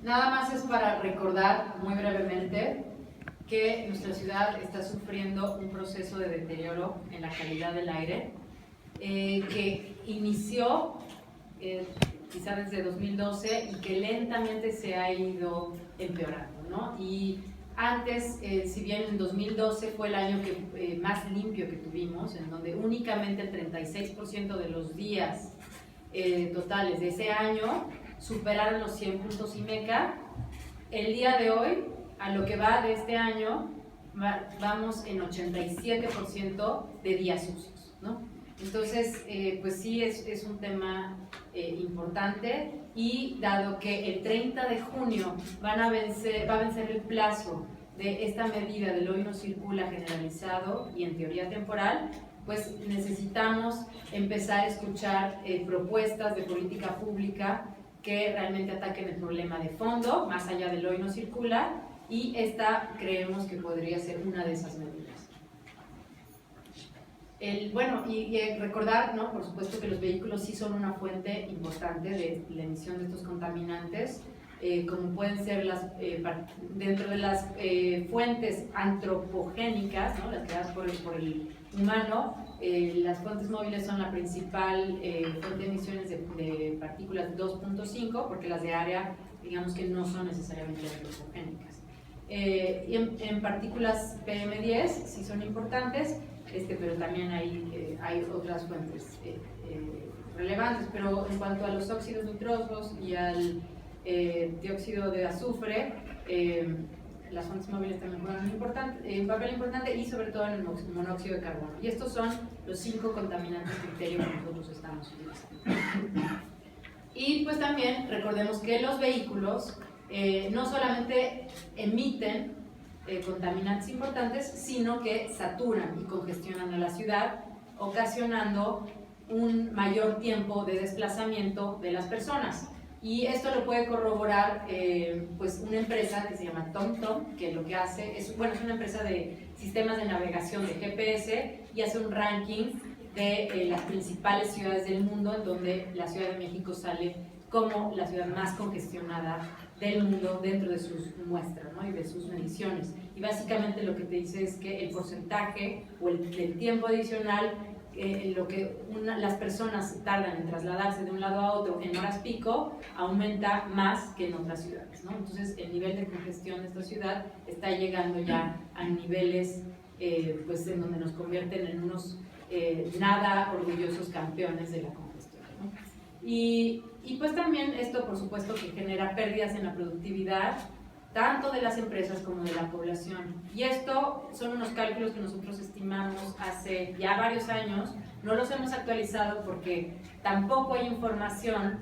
Nada más es para recordar muy brevemente que nuestra ciudad está sufriendo un proceso de deterioro en la calidad del aire que inició quizá desde 2012 y que lentamente se ha ido empeorando, ¿no? Y antes, si bien en 2012 fue el año más limpio que tuvimos, en donde únicamente el 36% de los días totales de ese año superaron los 100 puntos IMECA, el día de hoy, a lo que va de este año, vamos en 87% de días sucios, ¿no? Entonces, pues sí, es un tema importante, y dado que el 30 de junio va a vencer el plazo de esta medida del hoy no circula generalizado y en teoría temporal, pues necesitamos empezar a escuchar propuestas de política pública que realmente ataquen el problema de fondo, más allá del hoy no circula, y esta creemos que podría ser una de esas medidas. Recordar, ¿no? Por supuesto que los vehículos sí son una fuente importante de la emisión de estos contaminantes, como pueden ser dentro de las fuentes antropogénicas, ¿no? Las creadas por el humano. Las fuentes móviles son la principal fuente de emisiones de partículas 2.5, porque las de área, digamos que no son necesariamente antropogénicas. Y en partículas PM10 sí son importantes, pero también hay otras fuentes relevantes. Pero en cuanto a los óxidos nitrosos y al dióxido de azufre, las fuentes móviles también juegan un papel importante, y sobre todo en el monóxido de carbono. Y estos son los 5 contaminantes criterio que nosotros estamos utilizando. Y pues también recordemos que los vehículos no solamente emiten contaminantes importantes, sino que saturan y congestionan a la ciudad, ocasionando un mayor tiempo de desplazamiento de las personas. Y esto lo puede corroborar pues una empresa que se llama TomTom, que lo que hace es una empresa de sistemas de navegación de GPS, y hace un ranking de las principales ciudades del mundo, en donde la Ciudad de México sale como la ciudad más congestionada del mundo dentro de sus muestras, ¿no? Y de sus mediciones. Y básicamente lo que te dice es que el porcentaje o el tiempo adicional lo que las personas tardan en trasladarse de un lado a otro en horas pico aumenta más que en otras ciudades, ¿no? Entonces el nivel de congestión de esta ciudad está llegando ya a niveles pues en donde nos convierten en unos nada orgullosos campeones de la congestión, ¿no? Y pues también esto, por supuesto, que genera pérdidas en la productividad, tanto de las empresas como de la población. Y esto son unos cálculos que nosotros estimamos hace ya varios años. No los hemos actualizado porque tampoco hay información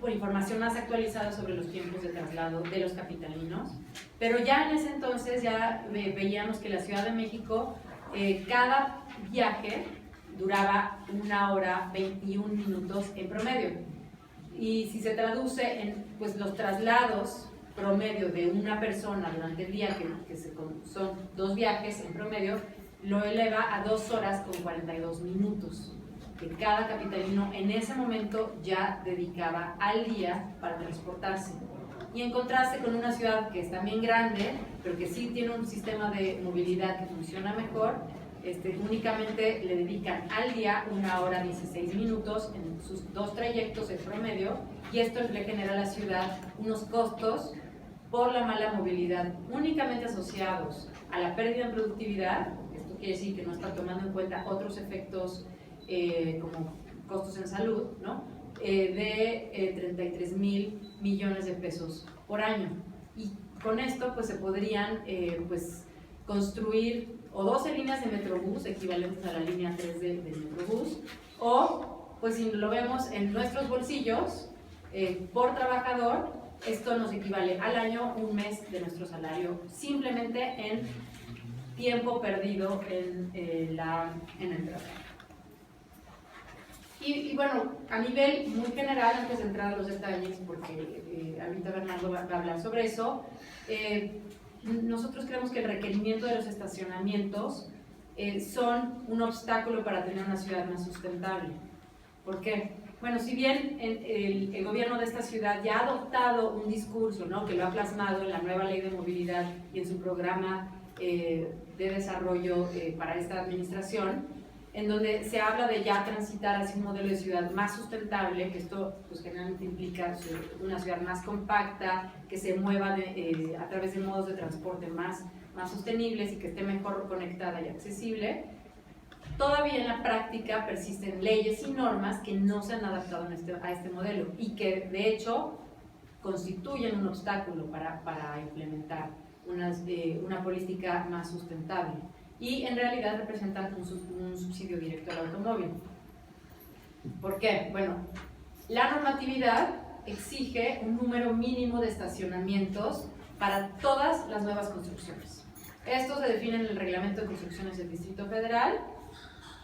información más actualizada sobre los tiempos de traslado de los capitalinos. Pero ya en ese entonces ya veíamos que la Ciudad de México, cada viaje duraba 1 hora 21 minutos en promedio. Y si se traduce en pues, los traslados promedio de una persona durante el día, que son 2 viajes en promedio, lo eleva a 2 horas con 42 minutos, que cada capitalino en ese momento ya dedicaba al día para transportarse. Y en contraste con una ciudad que es también grande, pero que sí tiene un sistema de movilidad que funciona mejor, únicamente le dedican al día 1 hora 16 minutos en sus 2 trayectos en promedio, y esto le genera a la ciudad unos costos por la mala movilidad únicamente asociados a la pérdida en productividad. Esto quiere decir que no está tomando en cuenta otros efectos como costos en salud, ¿no? De 33,000 millones de pesos por año. Y con esto pues se podrían construir o 12 líneas de Metrobús equivalentes a la línea 3 del Metrobús, o pues si lo vemos en nuestros bolsillos por trabajador, esto nos equivale al año 1 mes de nuestro salario, simplemente en tiempo perdido en el trabajo. Y bueno, a nivel muy general, antes de entrar a los detalles, porque ahorita Bernardo va a hablar sobre eso, nosotros creemos que el requerimiento de los estacionamientos son un obstáculo para tener una ciudad más sustentable. ¿Por qué? Bueno, si bien el gobierno de esta ciudad ya ha adoptado un discurso, ¿no?, que lo ha plasmado en la nueva ley de movilidad y en su programa de desarrollo para esta administración, en donde se habla de ya transitar hacia un modelo de ciudad más sustentable, que esto pues, generalmente implica una ciudad más compacta, que se mueva a través de modos de transporte más sostenibles y que esté mejor conectada y accesible. Todavía en la práctica persisten leyes y normas que no se han adaptado a este modelo y que de hecho constituyen un obstáculo para implementar una política más sustentable y en realidad representan un subsidio directo al automóvil. ¿Por qué? Bueno, la normatividad exige un número mínimo de estacionamientos para todas las nuevas construcciones. Esto se define en el Reglamento de Construcciones del Distrito Federal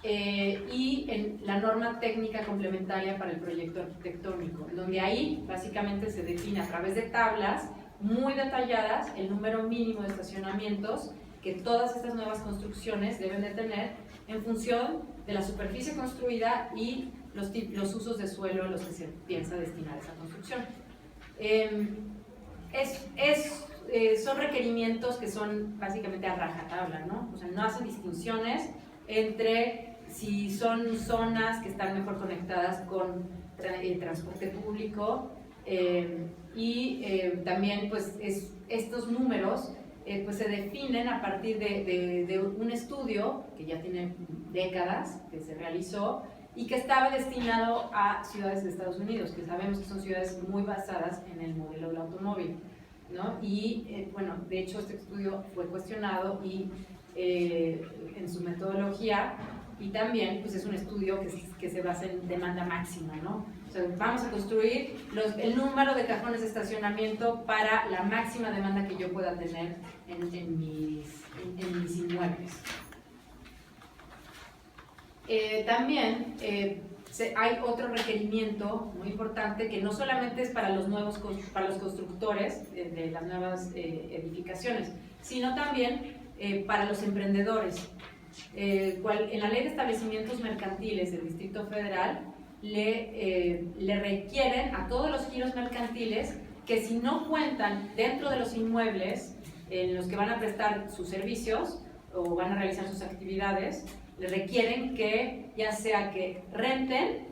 y en la norma técnica complementaria para el proyecto arquitectónico, donde ahí básicamente se define a través de tablas muy detalladas el número mínimo de estacionamientos que todas estas nuevas construcciones deben de tener en función de la superficie construida y los usos de suelo en los que se piensa destinar esa construcción. Son requerimientos que son básicamente a rajatabla, ¿no? O sea, no hacen distinciones entre si son zonas que están mejor conectadas con transporte público también pues estos números pues se definen a partir de un estudio que ya tiene décadas que se realizó y que estaba destinado a ciudades de Estados Unidos, que sabemos que son ciudades muy basadas en el modelo del automóvil, ¿no? Y bueno, de hecho este estudio fue cuestionado y en su metodología y también pues es un estudio que se basa en demanda máxima, ¿no? O sea, vamos a construir el número de cajones de estacionamiento para la máxima demanda que yo pueda tener en mis inmuebles. También hay otro requerimiento muy importante que no solamente es para los constructores de las nuevas edificaciones, sino también para los emprendedores. En la Ley de Establecimientos Mercantiles del Distrito Federal le requieren a todos los giros mercantiles que si no cuentan dentro de los inmuebles en los que van a prestar sus servicios o van a realizar sus actividades, le requieren que ya sea que renten,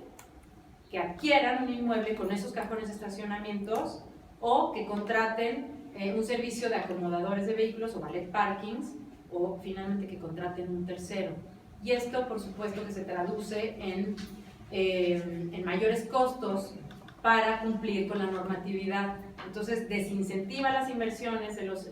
que adquieran un inmueble con esos cajones de estacionamientos o que contraten un servicio de acomodadores de vehículos o valet parkings o finalmente que contraten un tercero. Y esto por supuesto que se traduce en mayores costos para cumplir con la normatividad. Entonces desincentiva las inversiones de los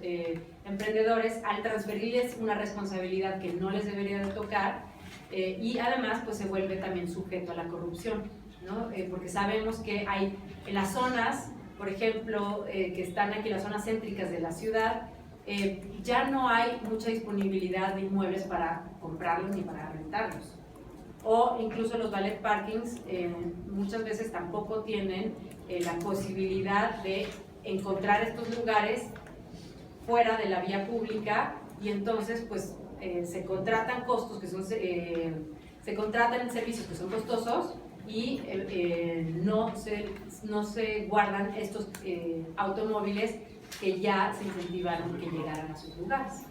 emprendedores al transferirles una responsabilidad que no les debería de tocar y además pues se vuelve también sujeto a la corrupción, ¿no? Porque sabemos que hay en las zonas, por ejemplo, que están aquí, las zonas céntricas de la ciudad, ya no hay mucha disponibilidad de inmuebles para comprarlos ni para rentarlos. O incluso los valet parkings muchas veces tampoco tienen la posibilidad de encontrar estos lugares fuera de la vía pública y entonces pues se contratan costos que son se contratan servicios que son costosos y no se guardan estos automóviles que ya se incentivaron que llegaran a sus lugares.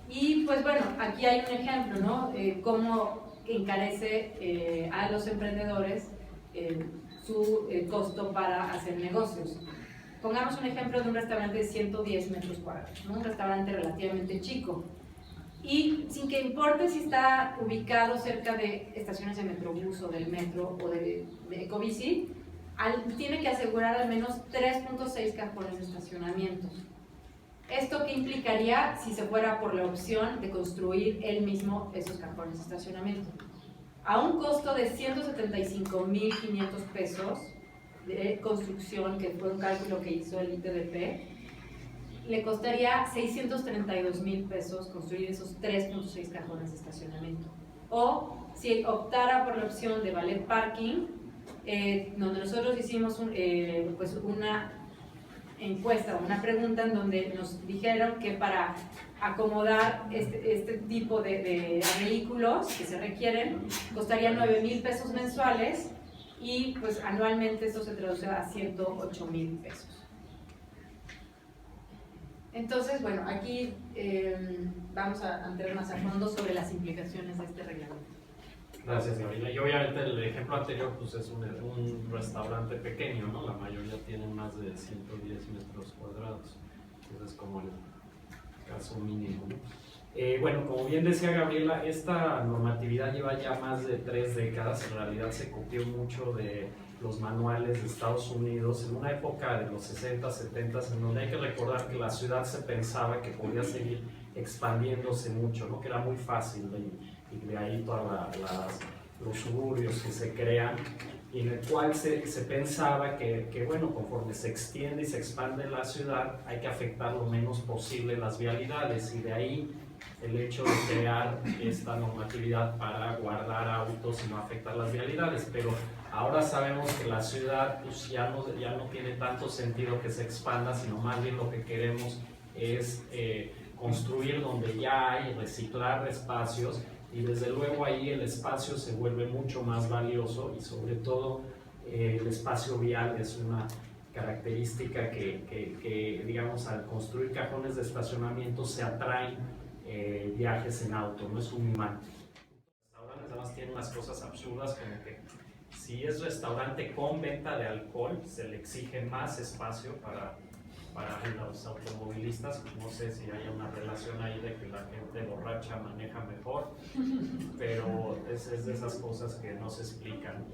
Y pues bueno, aquí hay un ejemplo, ¿no? Cómo encarece a los emprendedores su costo para hacer negocios. Pongamos un ejemplo de un restaurante de 110 metros cuadrados, ¿no? Un restaurante relativamente chico. Y sin que importe si está ubicado cerca de estaciones de Metrobús o del metro o de Ecobici, tiene que asegurar al menos 3.6 cajones de estacionamiento. ¿Esto qué implicaría si se fuera por la opción de construir él mismo esos cajones de estacionamiento? A un costo de 175,500 pesos de construcción, que fue un cálculo que hizo el ITDP, le costaría 632,000 pesos construir esos 3.6 cajones de estacionamiento. O si optara por la opción de valet parking, donde nosotros hicimos encuesta o una pregunta en donde nos dijeron que para acomodar este tipo de vehículos que se requieren costaría 9,000 pesos mensuales y pues anualmente esto se traduce a 108,000 pesos. Entonces, bueno, aquí vamos a entrar más a fondo sobre las implicaciones de este reglamento. Gracias, Gabriela. Y obviamente el ejemplo anterior pues es un restaurante pequeño, ¿no? La mayoría tienen más de 110 metros cuadrados. Entonces es como el caso mínimo, ¿no? Bueno, como bien decía Gabriela, esta normatividad lleva ya más de 3 décadas. En realidad se copió mucho de los manuales de Estados Unidos en una época de los 60, 70, en donde hay que recordar que la ciudad se pensaba que podía seguir expandiéndose mucho, ¿no? Que era muy fácil y de ahí todos los suburbios que se crean, y en el cual se pensaba que, bueno, conforme se extiende y se expande la ciudad, hay que afectar lo menos posible las vialidades, y de ahí el hecho de crear esta normatividad para guardar autos y no afectar las vialidades. Pero ahora sabemos que la ciudad pues, ya no tiene tanto sentido que se expanda, sino más bien lo que queremos es construir donde ya hay, reciclar espacios, y desde luego ahí el espacio se vuelve mucho más valioso, y sobre todo el espacio vial es una característica que digamos, al construir cajones de estacionamiento se atraen viajes en auto, no es un imán. Los restaurantes además tienen unas cosas absurdas, como que si es restaurante con venta de alcohol, se le exige más espacio para los automovilistas. No sé si hay una relación ahí de que la gente borracha maneja mejor, pero es de esas cosas que no se explican.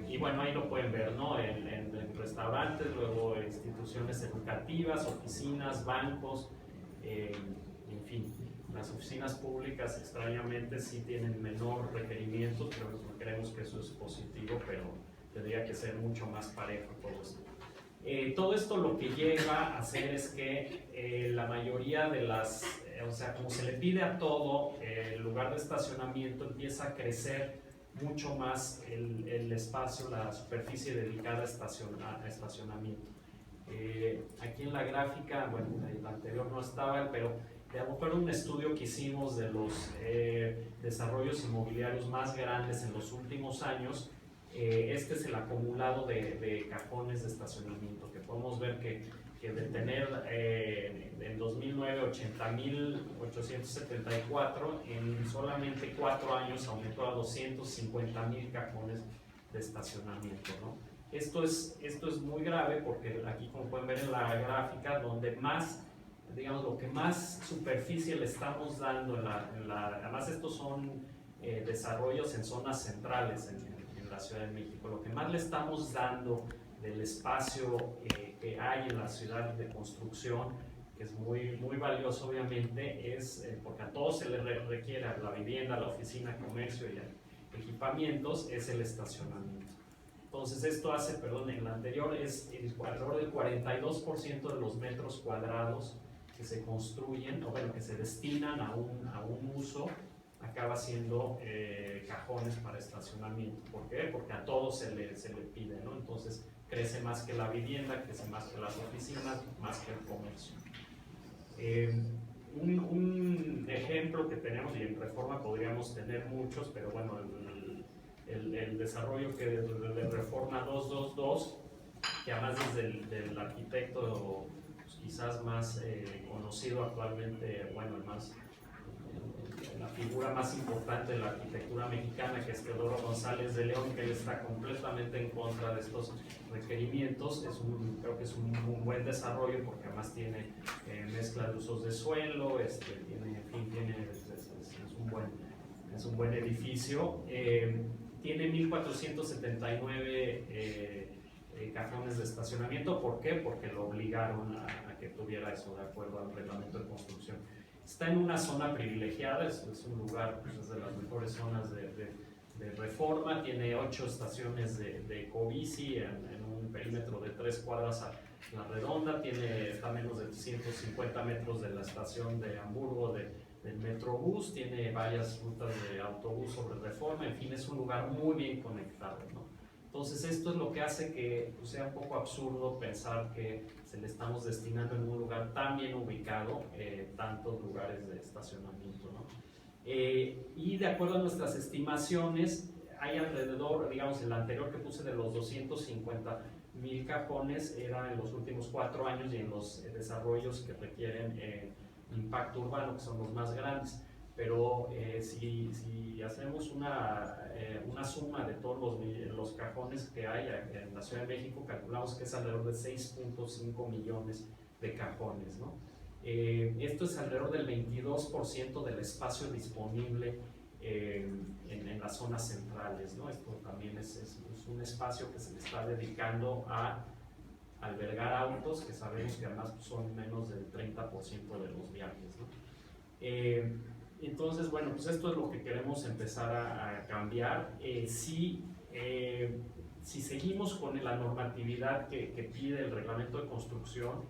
Y bueno, ahí lo pueden ver, ¿no? En restaurantes, luego instituciones educativas, oficinas, bancos, en fin. Las oficinas públicas extrañamente sí tienen menor requerimiento, pero creemos que eso es positivo, pero tendría que ser mucho más parejo todo esto. Todo esto lo que lleva a hacer es que la mayoría de las, o sea, como se le pide a todo, el lugar de estacionamiento empieza a crecer mucho más el espacio, la superficie dedicada a estacionamiento. Aquí en la gráfica, bueno, el anterior no estaba, pero de acuerdo a un estudio que hicimos de los desarrollos inmobiliarios más grandes en los últimos años, este es el acumulado de cajones de estacionamiento, que podemos ver que de tener en 2009 80,874, en solamente 4 años aumentó a 250,000 cajones de estacionamiento, ¿no? Esto es muy grave porque aquí, como pueden ver en la gráfica, donde más, digamos, lo que más superficie le estamos dando, además estos son desarrollos en zonas centrales en la Ciudad de México, lo que más le estamos dando del espacio que hay en la ciudad de construcción, que es muy, muy valioso obviamente, es porque a todos se les requiere, a la vivienda, a la oficina, comercio y equipamientos, es el estacionamiento. Entonces esto hace, perdón, en la anterior es alrededor del 42% de los metros cuadrados que se construyen, o bueno, que se destinan a un uso, acaba siendo cajones para estacionamiento. ¿Por qué? Porque a todos se le pide, ¿no? Entonces crece más que la vivienda, crece más que las oficinas, más que el comercio. Un ejemplo que tenemos, y en Reforma podríamos tener muchos, pero bueno, el desarrollo que de Reforma 222, que además es del arquitecto pues, quizás más conocido actualmente, bueno, la figura más importante de la arquitectura mexicana, que es Teodoro González de León, que él está completamente en contra de estos requerimientos. Creo que es un buen desarrollo, porque además tiene mezcla de usos de suelo, es un buen edificio. Tiene 1,479 cajones de estacionamiento. ¿Por qué? Porque lo obligaron a que tuviera eso de acuerdo al reglamento de construcción. Está en una zona privilegiada, es un lugar, pues, es de las mejores zonas de Reforma. Tiene 8 estaciones de ecobici en un perímetro de 3 cuadras a la redonda. Está a menos de 150 metros de la estación de Hamburgo del Metrobús. Tiene varias rutas de autobús sobre Reforma. En fin, es un lugar muy bien conectado, ¿no? Entonces esto es lo que hace que pues, sea un poco absurdo pensar que se le estamos destinando en un lugar tan bien ubicado tantos lugares de estacionamiento, ¿no? Y de acuerdo a nuestras estimaciones, hay alrededor, digamos, el anterior que puse de los 250,000 cajones era en los últimos 4 años y en los desarrollos que requieren impacto urbano, que son los más grandes. Pero si hacemos una suma de todos los cajones que hay en la Ciudad de México, calculamos que es alrededor de 6.5 millones de cajones, ¿no? Esto es alrededor del 22% del espacio disponible en las zonas centrales, ¿no? Esto también es un espacio que se le está dedicando a albergar autos, que sabemos que además son menos del 30% de los viajes, ¿no? Entonces, bueno, pues esto es lo que queremos empezar a cambiar. Si seguimos con la normatividad que pide el reglamento de construcción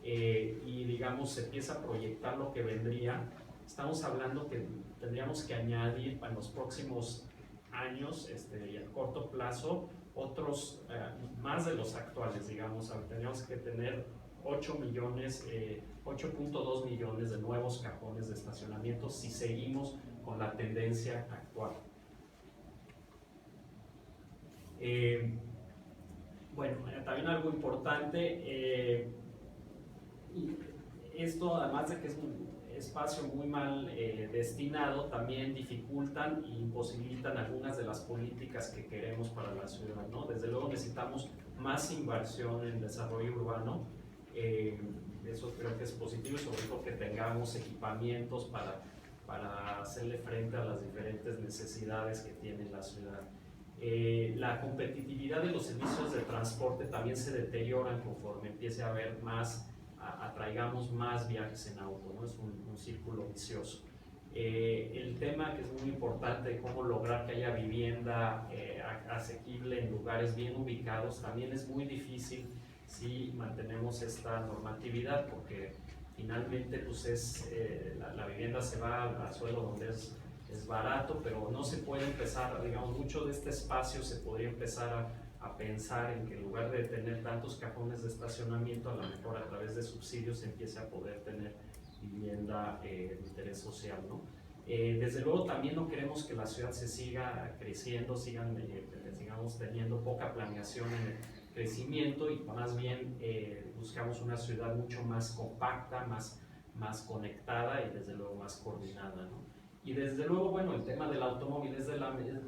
y digamos se empieza a proyectar lo que vendría, estamos hablando que tendríamos que añadir en los próximos años y a corto plazo otros más de los actuales, digamos, tendríamos que tener 8.2 millones de nuevos cajones de estacionamiento si seguimos con la tendencia actual. Bueno, también algo importante, y esto además de que es un espacio muy mal destinado, también dificultan e imposibilitan algunas de las políticas que queremos para la ciudad, ¿no? Desde luego necesitamos más inversión en desarrollo urbano. Eso creo que es positivo, sobre todo que tengamos equipamientos para hacerle frente a las diferentes necesidades que tiene la ciudad. La competitividad de los servicios de transporte también se deterioran conforme empiece a haber atraigamos más viajes en auto, ¿no? Es un círculo vicioso. El tema que es muy importante de cómo lograr que haya vivienda asequible en lugares bien ubicados también es muy difícil si mantenemos esta normatividad, porque finalmente pues la vivienda se va al suelo donde es barato, pero no se puede empezar, digamos, mucho de este espacio se podría empezar a pensar en que en lugar de tener tantos cajones de estacionamiento, a lo mejor a través de subsidios se empiece a poder tener vivienda de interés social, ¿no? Desde luego también no queremos que la ciudad se siga creciendo, sigamos teniendo poca planeación en el crecimiento, y más bien buscamos una ciudad mucho más compacta, más conectada y desde luego más coordinada, ¿no? Y desde luego, bueno, el tema del automóvil,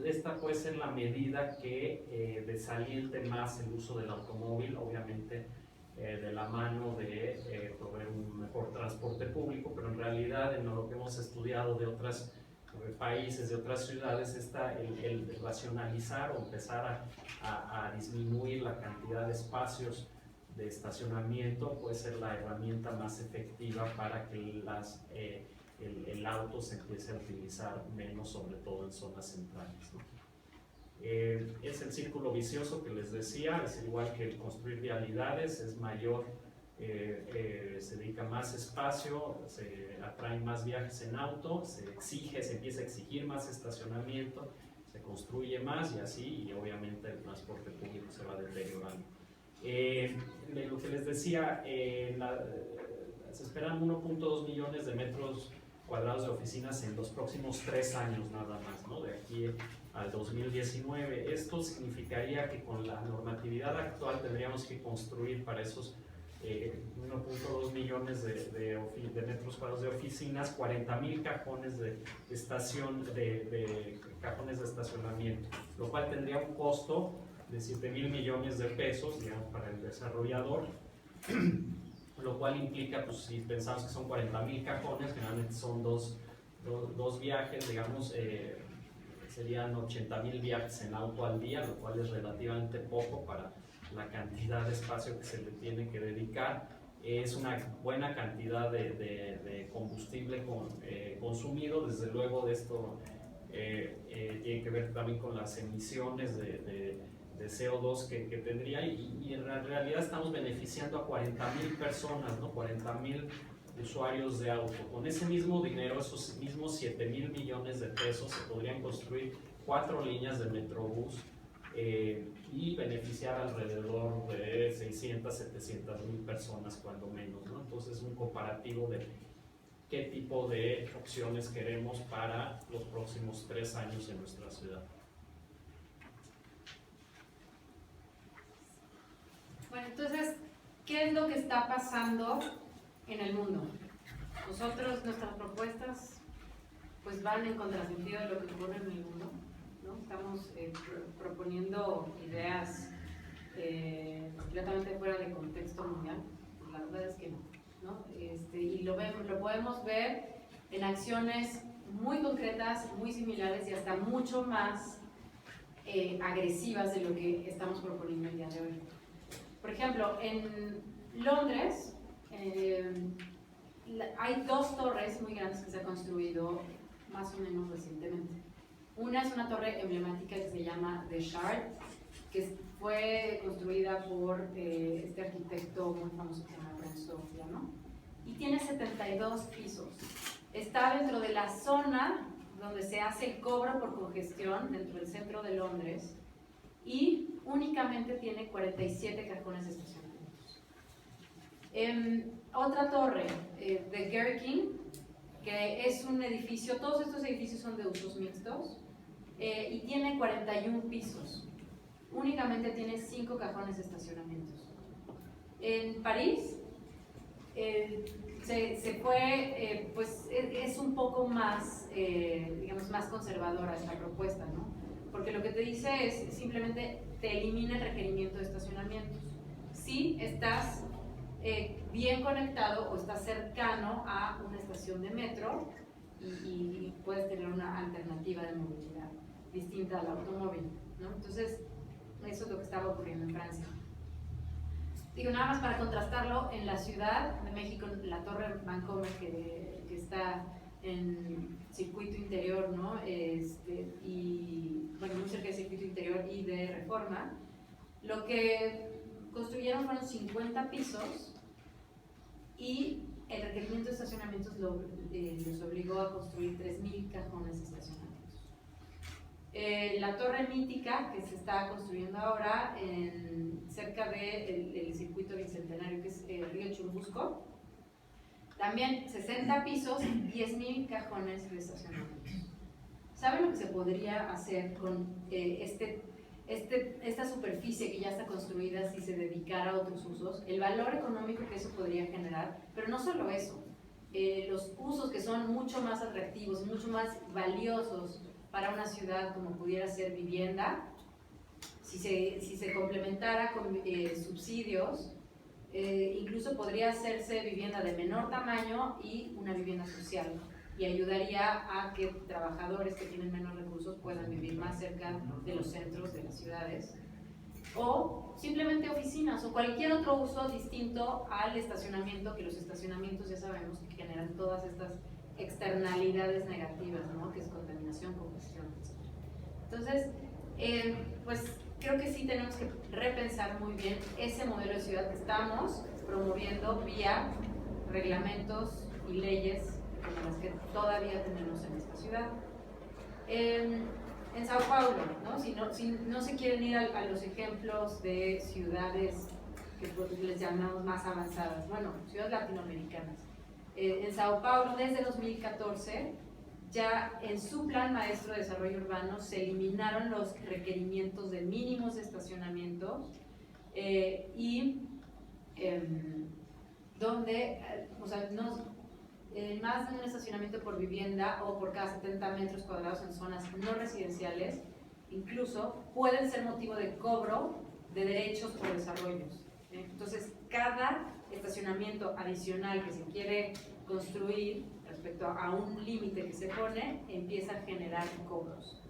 esta puede ser la medida que desaliente más el uso del automóvil, obviamente de la mano de proveer un mejor transporte público, pero en realidad en lo que hemos estudiado de otros países, de otras ciudades, el racionalizar o empezar a disminuir la cantidad de espacios de estacionamiento puede ser la herramienta más efectiva para que el auto se empiece a utilizar menos, sobre todo en zonas centrales, ¿no? Es el círculo vicioso que les decía, es igual que el construir vialidades, es mayor, se dedica más espacio, se atraen más viajes en auto, se empieza a exigir más estacionamiento, se construye más y así, y obviamente el transporte público se va deteriorando. Lo que les decía, se esperan 1.2 millones de metros cuadrados de oficinas en los próximos 3 años nada más, ¿no? De aquí al 2019. Esto significaría que con la normatividad actual tendríamos que construir para esos 1.2 millones de metros cuadrados de oficinas 40,000 cajones de cajones de estacionamiento, lo cual tendría un costo de 7,000 millones de pesos, digamos, para el desarrollador. Lo cual implica, pues si pensamos que son 40,000 cajones, generalmente son dos viajes, digamos, serían 80,000 viajes en auto al día, lo cual es relativamente poco para la cantidad de espacio que se le tiene que dedicar. Es una buena cantidad de combustible consumido, desde luego de esto tiene que ver también con las emisiones de CO2 que tendría, y en realidad estamos beneficiando a 40,000 personas, ¿no? 40,000 usuarios de auto. Con ese mismo dinero, esos mismos 7,000 millones de pesos, se podrían construir 4 líneas de Metrobús y beneficiar alrededor de 600, 700 mil personas cuando menos, ¿no? Entonces un comparativo de qué tipo de opciones queremos para los próximos 3 años en nuestra ciudad. Bueno, entonces, ¿qué es lo que está pasando en el mundo? Nosotros, nuestras propuestas, pues van en contrasentido de lo que ocurre en el mundo, ¿no? Estamos proponiendo ideas completamente fuera de contexto mundial. Pues la verdad es que no, y lo podemos ver en acciones muy concretas, muy similares y hasta mucho más agresivas de lo que estamos proponiendo el día de hoy. Por ejemplo, en Londres hay 2 torres muy grandes que se han construido más o menos recientemente. Una es una torre emblemática que se llama The Shard, que fue construida por este arquitecto muy famoso que se llama Brent Sofia, ¿no? Y tiene 72 pisos. Está dentro de la zona donde se hace el cobro por congestión, dentro del centro de Londres, y únicamente tiene 47 cajones de estacionamientos. Otra torre de Gary King, que es un edificio, todos estos edificios son de usos mixtos, y tiene 41 pisos. Únicamente tiene 5 cajones de estacionamientos. En París se fue, pues es un poco más, digamos, más conservadora esta propuesta, ¿no? Porque lo que te dice es simplemente te elimina el requerimiento de estacionamientos. Si estás bien conectado o estás cercano a una estación de metro y puedes tener una alternativa de movilidad distinta al automóvil, ¿no? Entonces, eso es lo que estaba ocurriendo en Francia. Digo, nada más para contrastarlo, en la Ciudad de México, la Torre Vancomer que está en circuito interior, ¿no? Y bueno, muy cerca del circuito interior y de Reforma, lo que construyeron fueron 50 pisos y el requerimiento de estacionamientos los obligó a construir 3.000 cajones de estacionamientos. La torre mítica que se está construyendo ahora cerca del circuito bicentenario, que es el río Churubusco, también 60 pisos, 10.000 cajones de estacionamientos. ¿Saben lo que se podría hacer con esta superficie que ya está construida si se dedicara a otros usos? El valor económico que eso podría generar, pero no solo eso, los usos que son mucho más atractivos, mucho más valiosos para una ciudad como pudiera ser vivienda, si se complementara con subsidios, incluso podría hacerse vivienda de menor tamaño y una vivienda social, y ayudaría a que trabajadores que tienen menos recursos puedan vivir más cerca de los centros de las ciudades, o simplemente oficinas o cualquier otro uso distinto al estacionamiento, que los estacionamientos ya sabemos que generan todas estas externalidades negativas, ¿no? Que es contaminación, congestión, etc. Entonces, pues creo que sí tenemos que repensar muy bien ese modelo de ciudad que estamos promoviendo vía reglamentos y leyes como las que todavía tenemos en esta ciudad. En Sao Paulo, ¿no? Si no se quieren ir a los ejemplos de ciudades que les llamamos más avanzadas, bueno, ciudades latinoamericanas. En Sao Paulo, desde 2014, ya en su plan maestro de desarrollo urbano se eliminaron los requerimientos de mínimos de estacionamiento donde, o sea, más de un estacionamiento por vivienda o por cada 70 metros cuadrados en zonas no residenciales, incluso pueden ser motivo de cobro de derechos por desarrollos. Entonces, cada estacionamiento adicional que se quiere construir respecto a un límite que se pone, empieza a generar cobros.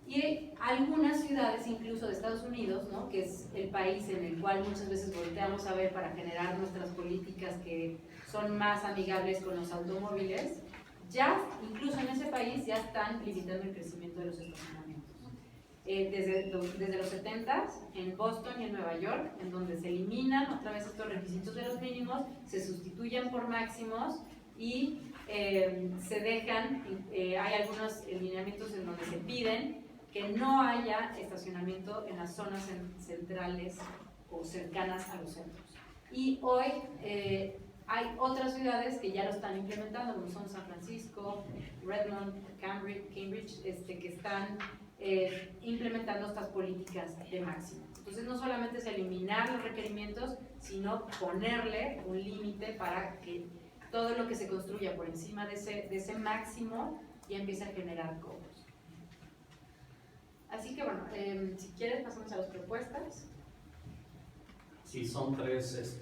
Y algunas ciudades, incluso de Estados Unidos, ¿no? Que es el país en el cual muchas veces volteamos a ver para generar nuestras políticas que son más amigables con los automóviles, ya, incluso en ese país, ya están limitando el crecimiento de los estacionamientos. Desde los 70s, en Boston y en Nueva York, en donde se eliminan otra vez estos requisitos de los mínimos, se sustituyen por máximos y se dejan, hay algunos lineamientos en donde se piden que no haya estacionamiento en las zonas centrales o cercanas a los centros. Y hoy hay otras ciudades que ya lo están implementando, como son San Francisco, Redmond, Cambridge, que están implementando estas políticas de máximo. Entonces no solamente es eliminar los requerimientos, sino ponerle un límite para que todo lo que se construya por encima de ese máximo ya empiece a generar cobros. Así que bueno, si quieres pasamos a las propuestas. Sí, son tres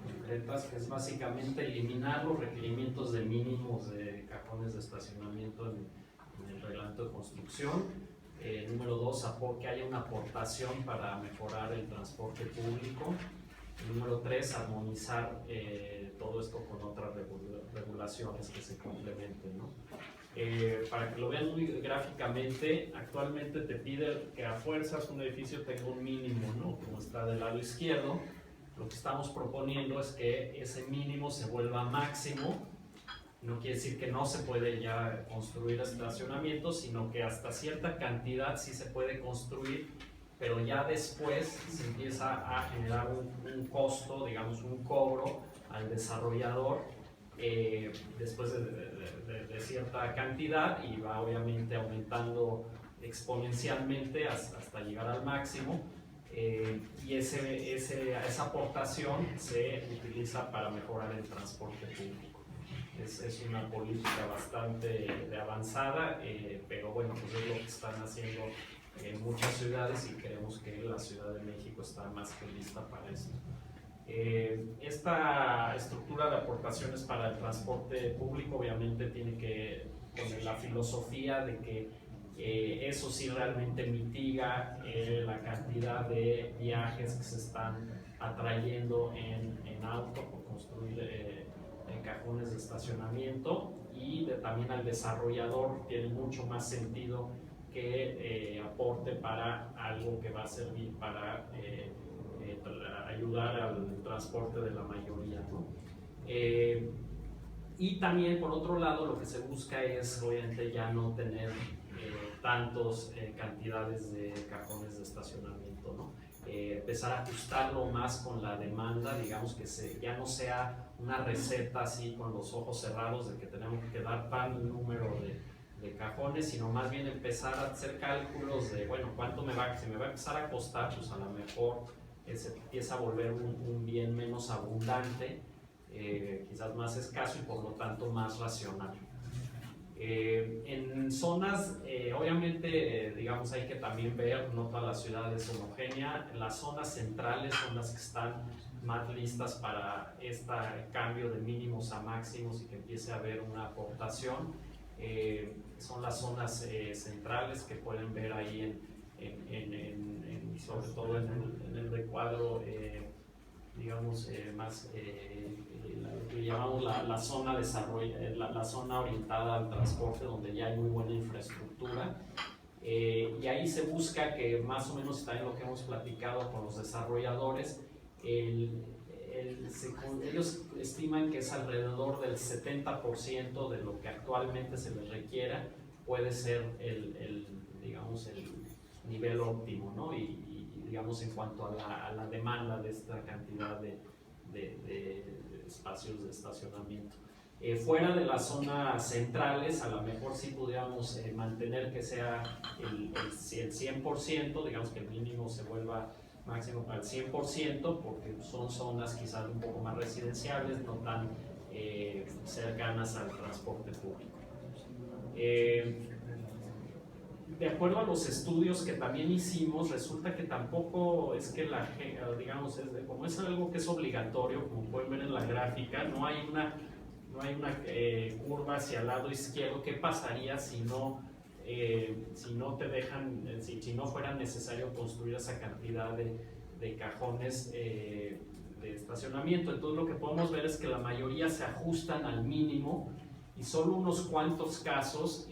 concretas, que es básicamente eliminar los requerimientos de mínimos de cajones de estacionamiento en el reglamento de construcción. Número 2, que haya una aportación para mejorar el transporte público. Número 3, armonizar todo esto con otras regulaciones que se complementen, ¿no? Para que lo vean muy gráficamente, actualmente te pide que a fuerzas un edificio tenga un mínimo, ¿no? Como está del lado izquierdo. Lo que estamos proponiendo es que ese mínimo se vuelva máximo. No quiere decir que no se puede ya construir estacionamientos, sino que hasta cierta cantidad sí se puede construir, pero ya después se empieza a generar un costo, digamos un cobro al desarrollador después de cierta cantidad, y va obviamente aumentando exponencialmente hasta llegar al máximo. Y esa aportación se utiliza para mejorar el transporte público. Es una política bastante avanzada, pero bueno, pues es lo que están haciendo en muchas ciudades, y creemos que la Ciudad de México está más que lista para esto. Esta estructura de aportaciones para el transporte público obviamente tiene que poner la filosofía de que eso sí realmente mitiga la cantidad de viajes que se están atrayendo en auto por construir cajones de estacionamiento, y también al desarrollador tiene mucho más sentido que aporte para algo que va a servir para ayudar al transporte de la mayoría, ¿no? Y también por otro lado lo que se busca es obviamente ya no tener tantas cantidades de cajones de estacionamiento, ¿no? Empezar a ajustarlo más con la demanda, digamos que ya no sea una receta así con los ojos cerrados de que tenemos que dar tal número de cajones, sino más bien empezar a hacer cálculos de, bueno, cuánto si me va a empezar a costar, pues a lo mejor se empieza a volver un bien menos abundante, quizás más escaso y por lo tanto más racional. En zonas, obviamente, digamos, hay que también ver, no toda la ciudad es homogénea. Las zonas centrales son las que están más listas para este cambio de mínimos a máximos y que empiece a haber una aportación. Son las zonas centrales que pueden ver ahí sobre todo en el recuadro, digamos, más lo que llamamos la zona la zona orientada al transporte, donde ya hay muy buena infraestructura, y ahí se busca que más o menos está en lo que hemos platicado con los desarrolladores. Ellos estiman que es alrededor del 70% de lo que actualmente se les requiera puede ser digamos, el nivel óptimo, ¿no? Y digamos en cuanto a la demanda de esta cantidad de espacios de estacionamiento. Fuera de las zonas centrales, a lo mejor sí pudiéramos mantener que sea el 100%, digamos que el mínimo se vuelva máximo al 100%, porque son zonas quizás un poco más residenciables, no tan cercanas al transporte público. De acuerdo a los estudios que también hicimos, resulta que tampoco es que digamos, como es algo que es obligatorio, como pueden ver en la gráfica, no hay una curva hacia el lado izquierdo. ¿Qué pasaría si no te dejan, si no fuera necesario construir esa cantidad de cajones de estacionamiento? Entonces lo que podemos ver es que la mayoría se ajustan al mínimo, y solo unos cuantos casos,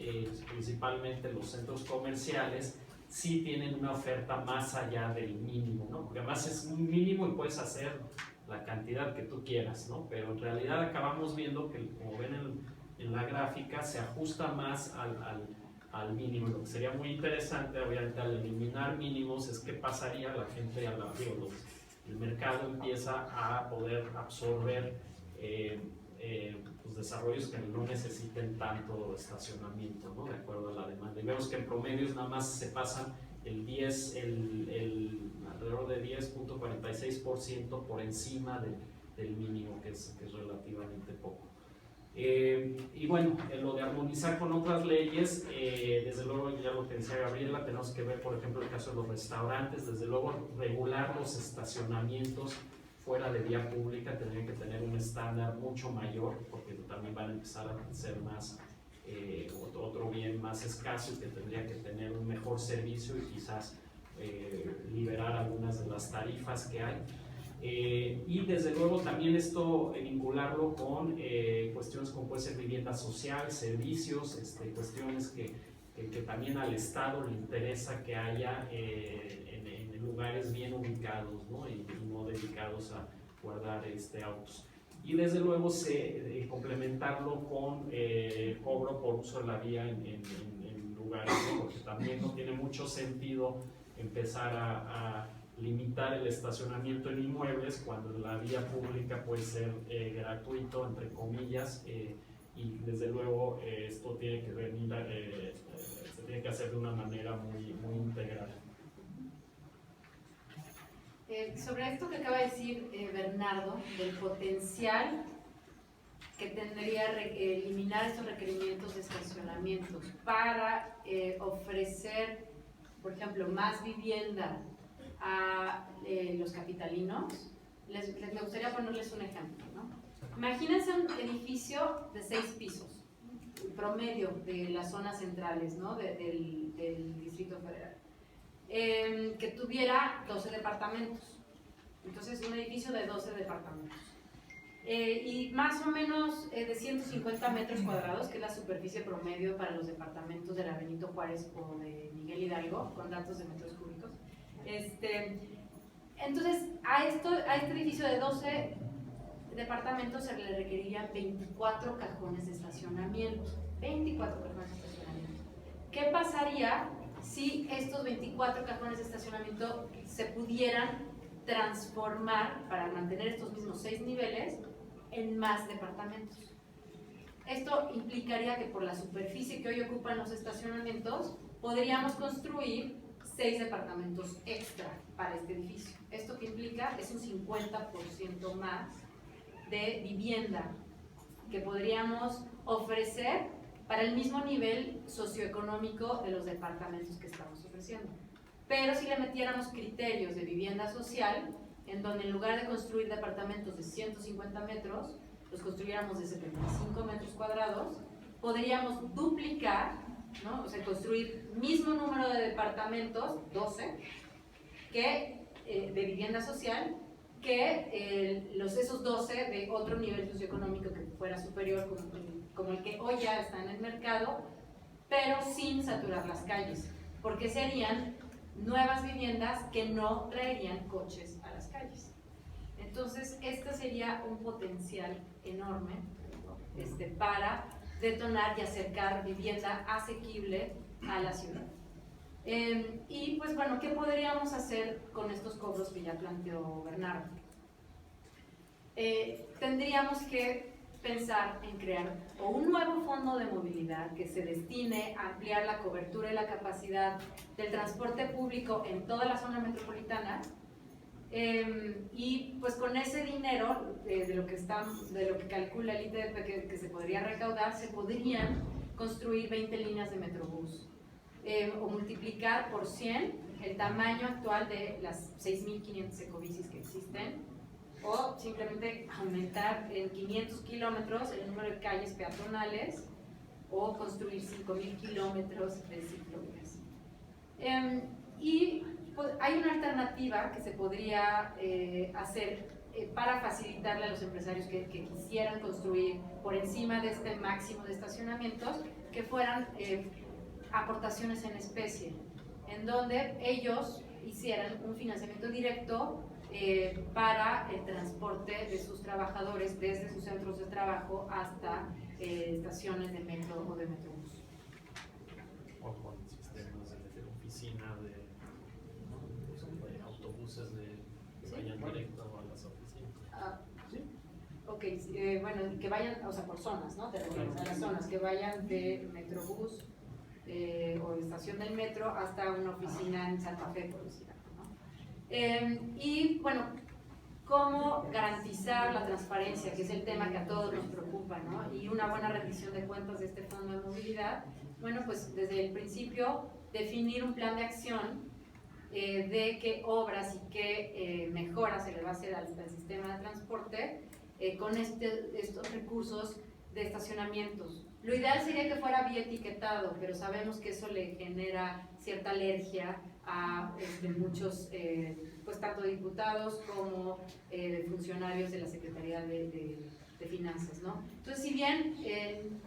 principalmente los centros comerciales, sí tienen una oferta más allá del mínimo, ¿no? Porque además es un mínimo y puedes hacer la cantidad que tú quieras, ¿no? Pero en realidad acabamos viendo que, como ven en la gráfica, se ajusta más al mínimo. Lo que sería muy interesante, obviamente, al eliminar mínimos, es qué pasaría a la gente y a la el mercado empieza a poder absorber pues desarrollos que no necesiten tanto estacionamiento, ¿no? De acuerdo a la demanda. Y vemos que en promedios nada más se pasan alrededor de 10.46% por encima del mínimo, que es relativamente poco. Y bueno, lo de armonizar con otras leyes, desde luego ya lo que decía Gabriela, tenemos que ver, por ejemplo, el caso de los restaurantes, desde luego regular los estacionamientos fuera de vía pública, tendrían que tener un estándar mucho mayor, porque también van a empezar a ser más, otro bien más escaso y que tendría que tener un mejor servicio y quizás liberar algunas de las tarifas que hay. Y desde luego también esto vincularlo con cuestiones como puede ser vivienda social, servicios, cuestiones que también al Estado le interesa que haya en lugares bien ubicados, ¿no? Y no dedicados a guardar autos. Y desde luego complementarlo con cobro por uso de la vía en lugares, ¿no? Porque también no tiene mucho sentido empezar a limitar el estacionamiento en inmuebles cuando la vía pública puede ser gratuito, entre comillas, y desde luego esto tiene que venir, se tiene que hacer de una manera muy, muy integral. Sobre esto que acaba de decir Bernardo, del potencial que tendría eliminar estos requerimientos de estacionamientos para ofrecer, por ejemplo, más vivienda a los capitalinos, me gustaría ponerles un ejemplo, ¿no? Imagínense un edificio de 6 pisos, promedio de las zonas centrales, ¿no? del Distrito Federal, que tuviera 12 departamentos. Entonces, un edificio de 12 departamentos. Y más o menos de 150 metros cuadrados, que es la superficie promedio para los departamentos de la Benito Juárez o de Miguel Hidalgo, con datos de metros cúbicos. Entonces, a este edificio de 12 departamentos se le requerirían 24 cajones de estacionamiento. 24 cajones de estacionamiento. ¿Qué pasaría si estos 24 cajones de estacionamiento se pudieran transformar para mantener estos mismos 6 niveles en más departamentos? Esto implicaría que por la superficie que hoy ocupan los estacionamientos podríamos construir 6 departamentos extra para este edificio. ¿Esto qué implica? Es un 50% más de vivienda que podríamos ofrecer para el mismo nivel socioeconómico de los departamentos que estamos ofreciendo. Pero si le metiéramos criterios de vivienda social, en donde en lugar de construir departamentos de 150 metros, los construyéramos de 75 metros cuadrados, podríamos duplicar, ¿no? O sea, construir mismo número de departamentos, 12, de vivienda social, que esos 12 de otro nivel socioeconómico que fuera superior, como el que hoy ya está en el mercado, pero sin saturar las calles, porque serían nuevas viviendas que no traerían coches a las calles. Entonces, este sería un potencial enorme para detonar y acercar vivienda asequible a la ciudad. Y pues bueno, ¿qué podríamos hacer con estos cobros que ya planteó Bernardo? Tendríamos que pensar en crear o un nuevo fondo de movilidad que se destine a ampliar la cobertura y la capacidad del transporte público en toda la zona metropolitana, y pues con ese dinero de lo que calcula el ITDP que se podría recaudar, se podrían construir 20 líneas de Metrobús, o multiplicar por 100 el tamaño actual de las 6.500 ecobicis que existen, o simplemente aumentar en 500 kilómetros el número de calles peatonales, o construir 5.000 kilómetros de ciclovías. Y pues, hay una alternativa que se podría hacer para facilitarle a los empresarios que quisieran construir por encima de este máximo de estacionamientos, que fueran aportaciones en especie, en donde ellos hicieran un financiamiento directo para el transporte de sus trabajadores desde sus centros de trabajo hasta estaciones de metro o de metrobús. Ok, autobuses que vayan directo a las oficinas. Sí. Ok, bueno, que vayan, o sea, por zonas, ¿no? Te refieres a las zonas, que vayan de Metrobús o de estación del metro hasta una oficina en Santa Fe, por decir algo, ¿no? Y bueno, ¿cómo garantizar la transparencia, que es el tema que a todos nos preocupa, ¿no? Y una buena rendición de cuentas de este fondo de movilidad. Bueno, pues desde el principio definir un plan de acción de qué obras y qué mejoras se le va a hacer al sistema de transporte con estos recursos de estacionamientos. Lo ideal sería que fuera vía etiquetado, pero sabemos que eso le genera cierta alergia a muchos, pues tanto diputados como funcionarios de la Secretaría de Finanzas, ¿no? Entonces, si bien,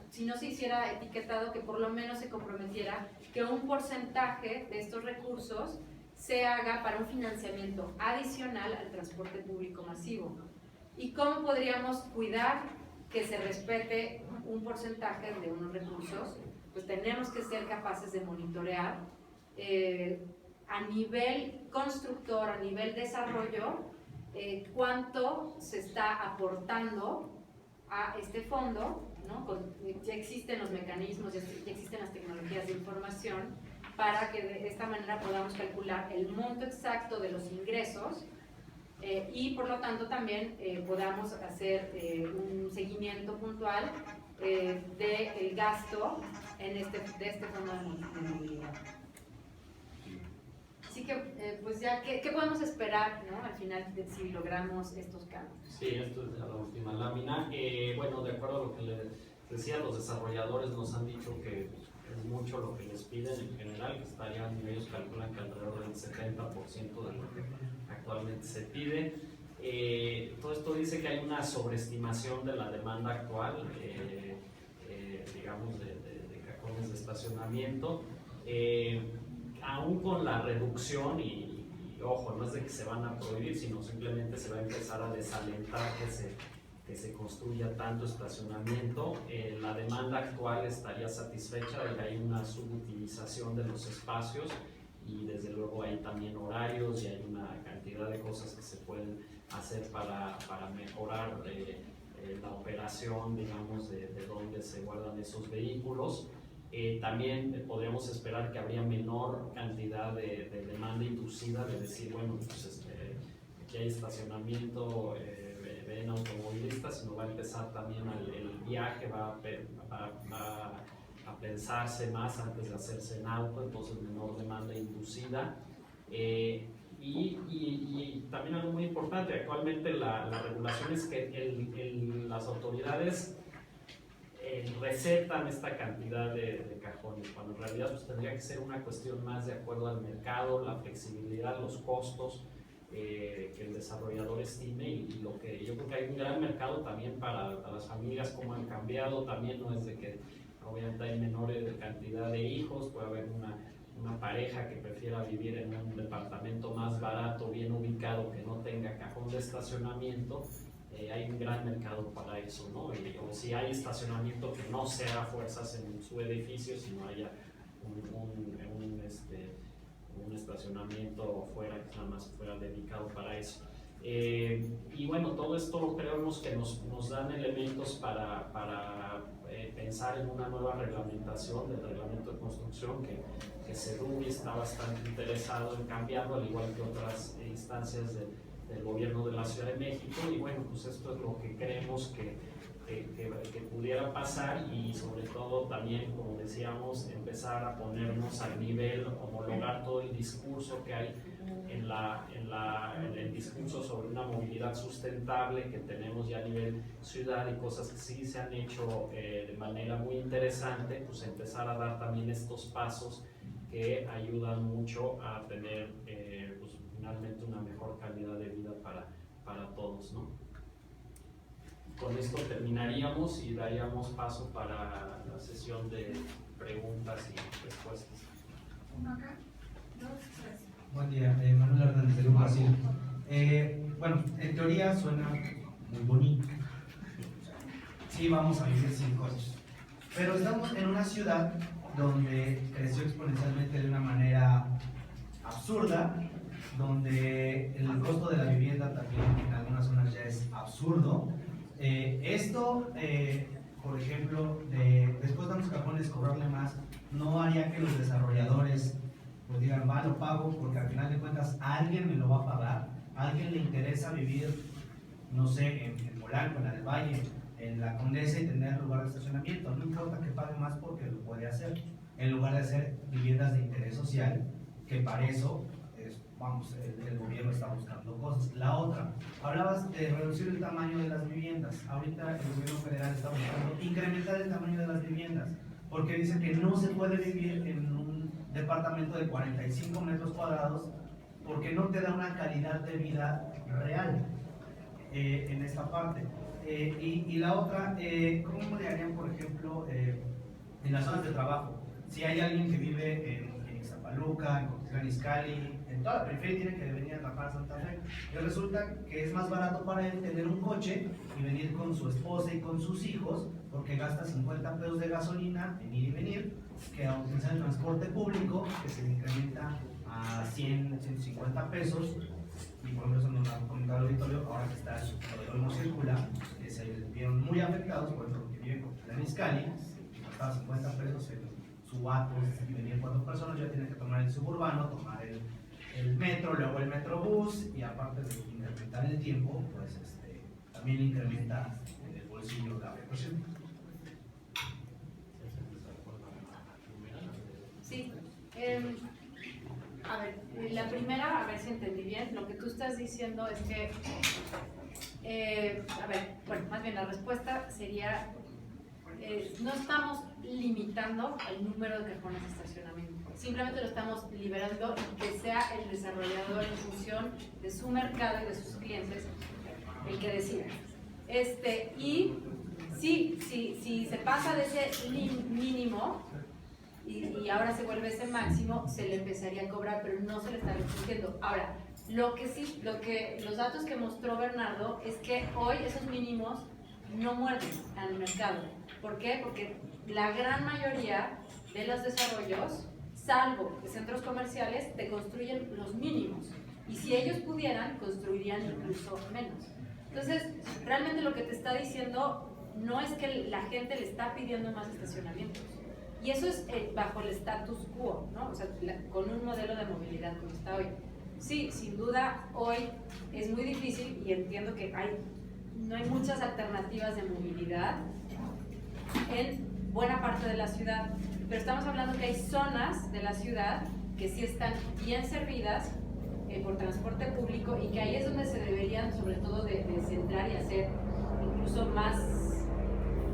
si no se hiciera etiquetado, que por lo menos se comprometiera que un porcentaje de estos recursos se haga para un financiamiento adicional al transporte público masivo. ¿Y cómo podríamos cuidar que se respete un porcentaje de unos recursos? Pues tenemos que ser capaces de monitorear a nivel constructor, a nivel desarrollo, cuánto se está aportando a este fondo, ¿no? Ya existen los mecanismos, ya existen las tecnologías de información para que de esta manera podamos calcular el monto exacto de los ingresos y por lo tanto también podamos hacer un seguimiento puntual del gasto de este fondo de movilidad. Así que, pues ya, ¿qué podemos esperar, ¿no? Al final si logramos estos cambios? Sí, esto es la última lámina. Bueno, de acuerdo a lo que les decía, los desarrolladores nos han dicho que es mucho lo que les piden en general, que estarían, ellos calculan que alrededor del 70% de lo que actualmente se pide. Todo esto dice que hay una sobreestimación de la demanda actual, digamos, de cajones de estacionamiento. Aún con la reducción y ojo, no es de que se van a prohibir, sino simplemente se va a empezar a desalentar que se construya tanto estacionamiento. La demanda actual estaría satisfecha y hay una subutilización de los espacios y desde luego hay también horarios y hay una cantidad de cosas que se pueden hacer para mejorar la operación, digamos, de dónde se guardan esos vehículos. También podríamos esperar que habría menor cantidad de demanda inducida, de decir, bueno, pues aquí hay estacionamiento, ven automovilistas, sino va a empezar también el viaje, va a pensarse más antes de hacerse en auto, entonces menor demanda inducida. Y también algo muy importante, actualmente la regulación es que las autoridades recetan esta cantidad de cajones, cuando en realidad pues, tendría que ser una cuestión más de acuerdo al mercado, la flexibilidad, los costos que el desarrollador estime y lo que yo creo que hay un gran mercado también para las familias, como han cambiado, también no es de que obviamente hay menores cantidad de hijos, puede haber una pareja que prefiera vivir en un departamento más barato, bien ubicado, que no tenga cajón de estacionamiento. Hay un gran mercado para eso, ¿no? O si hay estacionamiento que no sea a fuerzas en su edificio, sino haya un estacionamiento fuera, que nada más fuera dedicado para eso. Y bueno, todo esto lo creemos que nos dan elementos para pensar en una nueva reglamentación del reglamento de construcción que CEDUBI está bastante interesado en cambiarlo, al igual que otras instancias del gobierno de la Ciudad de México. Y bueno, pues esto es lo que creemos que pudiera pasar y sobre todo también, como decíamos, empezar a ponernos al nivel, homologar todo el discurso que hay en el discurso sobre una movilidad sustentable que tenemos ya a nivel ciudad y cosas que sí se han hecho de manera muy interesante, pues empezar a dar también estos pasos que ayudan mucho a tener pues, finalmente una mejor calidad de vida para todos, ¿no? Con esto terminaríamos y daríamos paso para la sesión de preguntas y respuestas. Uno acá, dos, tres. Buen día, Manuel Hernández de Grupo Brasil. Bueno, en teoría suena muy bonito. Sí, vamos a vivir sin coches. Pero estamos en una ciudad donde creció exponencialmente de una manera absurda donde el costo de la vivienda también en algunas zonas ya es absurdo. Por ejemplo, después de los cajones cobrarle más, no haría que los desarrolladores pues digan, va, lo pago, porque al final de cuentas alguien me lo va a pagar, a alguien le interesa vivir, no sé, en Polanco, en la del Valle, en la Condesa y tener lugar de estacionamiento, no importa que pague más porque lo puede hacer, en lugar de hacer viviendas de interés social, que para eso el gobierno está buscando cosas. La otra, hablabas de reducir el tamaño de las viviendas. Ahorita el gobierno federal está buscando incrementar el tamaño de las viviendas, porque dice que no se puede vivir en un departamento de 45 metros cuadrados porque no te da una calidad de vida real en esta parte. Y la otra, ¿cómo le harían, por ejemplo, en las zonas de trabajo? Si hay alguien que vive en Ixtapaluca, en Cuautitlán Izcalli, en toda la periferia, tiene que venir a trabajar a Santa Fe, y resulta que es más barato para él tener un coche y venir con su esposa y con sus hijos, porque gasta 50 pesos de gasolina en ir y venir, que a utilizar el transporte público, que se le incrementa a 100, 150 pesos, y por ejemplo eso nos ha comentado el auditorio, ahora que está lo de no circula, que se vieron muy afectados, por ejemplo, que viven con Cuautitlán Izcalli, y gastaba 50 pesos en su auto, y venían 4 personas, ya tienen que tomar el suburbano, tomar el metro, luego el metrobús, y aparte de incrementar el tiempo, pues también incrementa en el bolsillo la afectación. Sí. A ver, la primera, a ver si entendí bien, lo que tú estás diciendo es que, a ver, bueno, más bien la respuesta sería, no estamos limitando el número de cajones de estacionamiento, simplemente lo estamos liberando y que sea el desarrollador en función de su mercado y de sus clientes el que decida. Y si se pasa de ese mínimo, y ahora se vuelve ese máximo, se le empezaría a cobrar, pero no se le está restringiendo. Ahora, los datos que mostró Bernardo es que hoy esos mínimos no muerden al mercado. ¿Por qué? Porque la gran mayoría de los desarrollos, salvo de centros comerciales, te construyen los mínimos. Y si ellos pudieran, construirían incluso menos. Entonces, realmente lo que te está diciendo no es que la gente le está pidiendo más estacionamientos. Y eso es bajo el status quo, ¿no? O sea, con un modelo de movilidad como está hoy. Sí, sin duda, hoy es muy difícil y entiendo que no hay muchas alternativas de movilidad en buena parte de la ciudad, pero estamos hablando que hay zonas de la ciudad que sí están bien servidas por transporte público y que ahí es donde se deberían sobre todo de centrar y hacer incluso más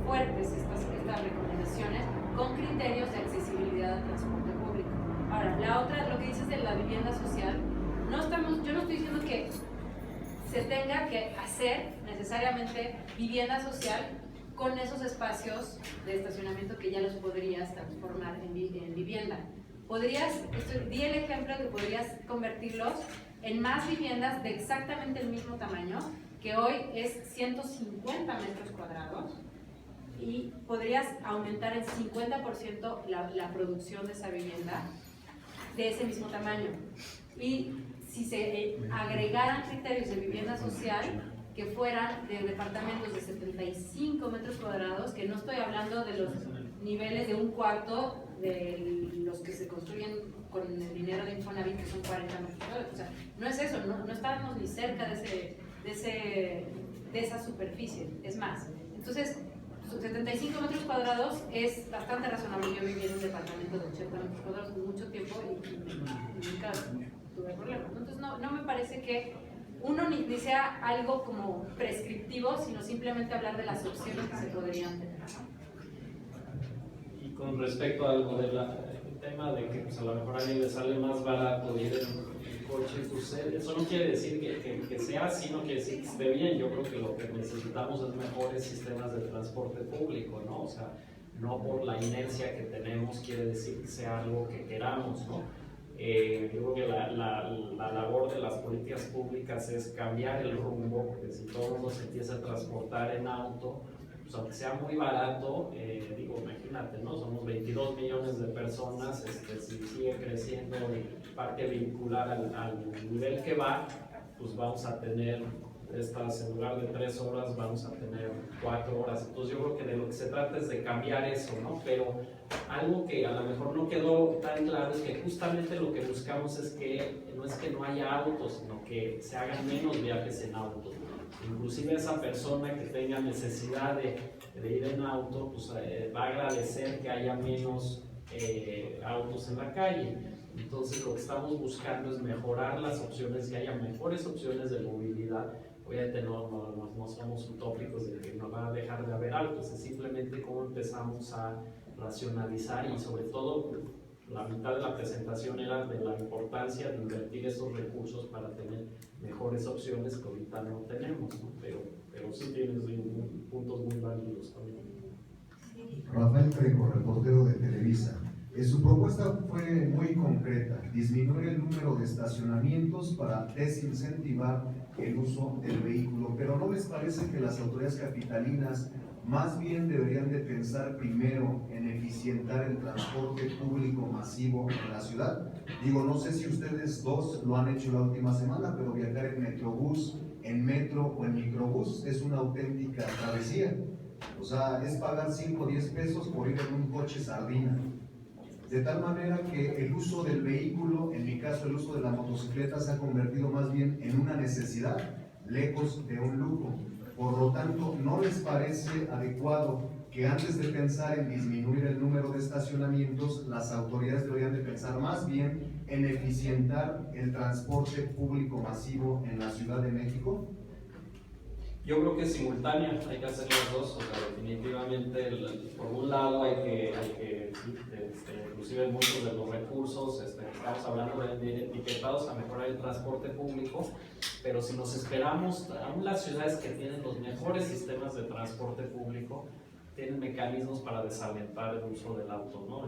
fuertes estas recomendaciones con criterios de accesibilidad al transporte público. Ahora, la otra, lo que dices de la vivienda social, yo no estoy diciendo que se tenga que hacer necesariamente vivienda social con esos espacios de estacionamiento que ya los podrías transformar en vivienda. Di el ejemplo que podrías convertirlos en más viviendas de exactamente el mismo tamaño, que hoy es 150 metros cuadrados, y podrías aumentar en 50% la producción de esa vivienda de ese mismo tamaño. Y si se agregaran criterios de vivienda social que fueran de departamentos de 75 metros cuadrados, que no estoy hablando de los niveles de un cuarto de los que se construyen con el dinero de Infonavit, que son 40 metros cuadrados. O sea, no es eso, no estamos ni cerca de esa superficie, es más. Entonces, 75 metros cuadrados es bastante razonable. Yo viví en un departamento de 80 metros cuadrados por mucho tiempo y nunca tuve problemas. Entonces no me parece que uno ni sea algo como prescriptivo, sino simplemente hablar de las opciones que se podrían tener. Y con respecto al tema de que pues, a lo mejor a alguien le sale más barato ir en coche, pues eso no quiere decir que sea así, no quiere decir que esté bien. Yo creo que lo que necesitamos es mejores sistemas de transporte público, ¿no? O sea, no por la inercia que tenemos quiere decir que sea algo que queramos, ¿no? Yo creo que la labor de las políticas públicas es cambiar el rumbo, porque si todo el mundo se empieza a transportar en auto, pues aunque sea muy barato, digo, imagínate, ¿no? Somos 22 millones de personas, si sigue creciendo el parque vehicular al nivel que va, pues vamos a tener en lugar de 3 horas, vamos a tener 4 horas. Entonces yo creo que de lo que se trata es de cambiar eso, ¿no? Pero algo que a lo mejor no quedó tan claro es que justamente lo que buscamos es que no haya autos, sino que se hagan menos viajes en auto. Inclusive esa persona que tenga necesidad de ir en auto, pues va a agradecer que haya menos autos en la calle. Entonces lo que estamos buscando es mejorar las opciones, que haya mejores opciones de movilidad. Obviamente no somos utópicos de que no va a dejar de haber autos, es simplemente cómo empezamos a racionalizar, y sobre todo la mitad de la presentación era de la importancia de invertir esos recursos para tener mejores opciones que ahorita no tenemos, ¿no? Pero sí tienes puntos muy válidos también. Rafael Trejo, reportero de Televisa. Su propuesta fue muy concreta: disminuir el número de estacionamientos para desincentivar el uso del vehículo. Pero ¿no les parece que las autoridades capitalinas más bien deberían de pensar primero en eficientar el transporte público masivo en la ciudad? Digo, no sé si ustedes dos lo han hecho la última semana, pero viajar en Metrobús, en metro o en microbús es una auténtica travesía. O sea, es pagar 5 o 10 pesos por ir en un coche sardina. De tal manera que el uso del vehículo, en mi caso el uso de la motocicleta, se ha convertido más bien en una necesidad, lejos de un lujo. Por lo tanto, ¿no les parece adecuado que antes de pensar en disminuir el número de estacionamientos, las autoridades deberían de pensar más bien en eficientar el transporte público masivo en la Ciudad de México? Yo creo que es simultánea, hay que hacer las dos. O sea, definitivamente, por un lado hay que inclusive muchos de los recursos, estamos hablando de etiquetados a mejorar el transporte público, pero si nos esperamos, aún las ciudades que tienen los mejores sistemas de transporte público tienen mecanismos para desalentar el uso del auto, ¿no?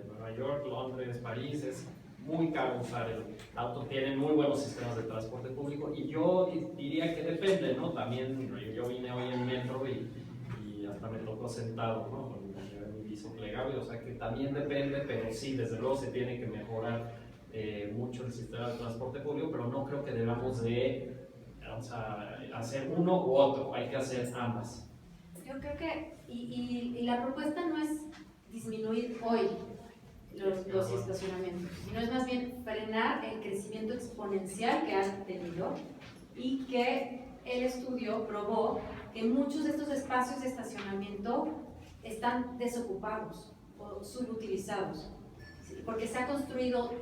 Nueva York, Londres, París, es muy caro usar el auto, tienen muy buenos sistemas de transporte público, y yo diría que depende, ¿no? También yo vine hoy en metro y hasta me tocó sentado, ¿no? Con mi piso plegable, o sea que también depende, pero sí, desde luego se tiene que mejorar mucho el sistema de transporte público, pero no creo que debamos de hacer uno u otro, hay que hacer ambas. Yo creo que, y la propuesta no es disminuir hoy los estacionamientos, sino es más bien frenar el crecimiento exponencial que han tenido, y que el estudio probó que muchos de estos espacios de estacionamiento están desocupados o subutilizados, ¿sí? Porque se ha construido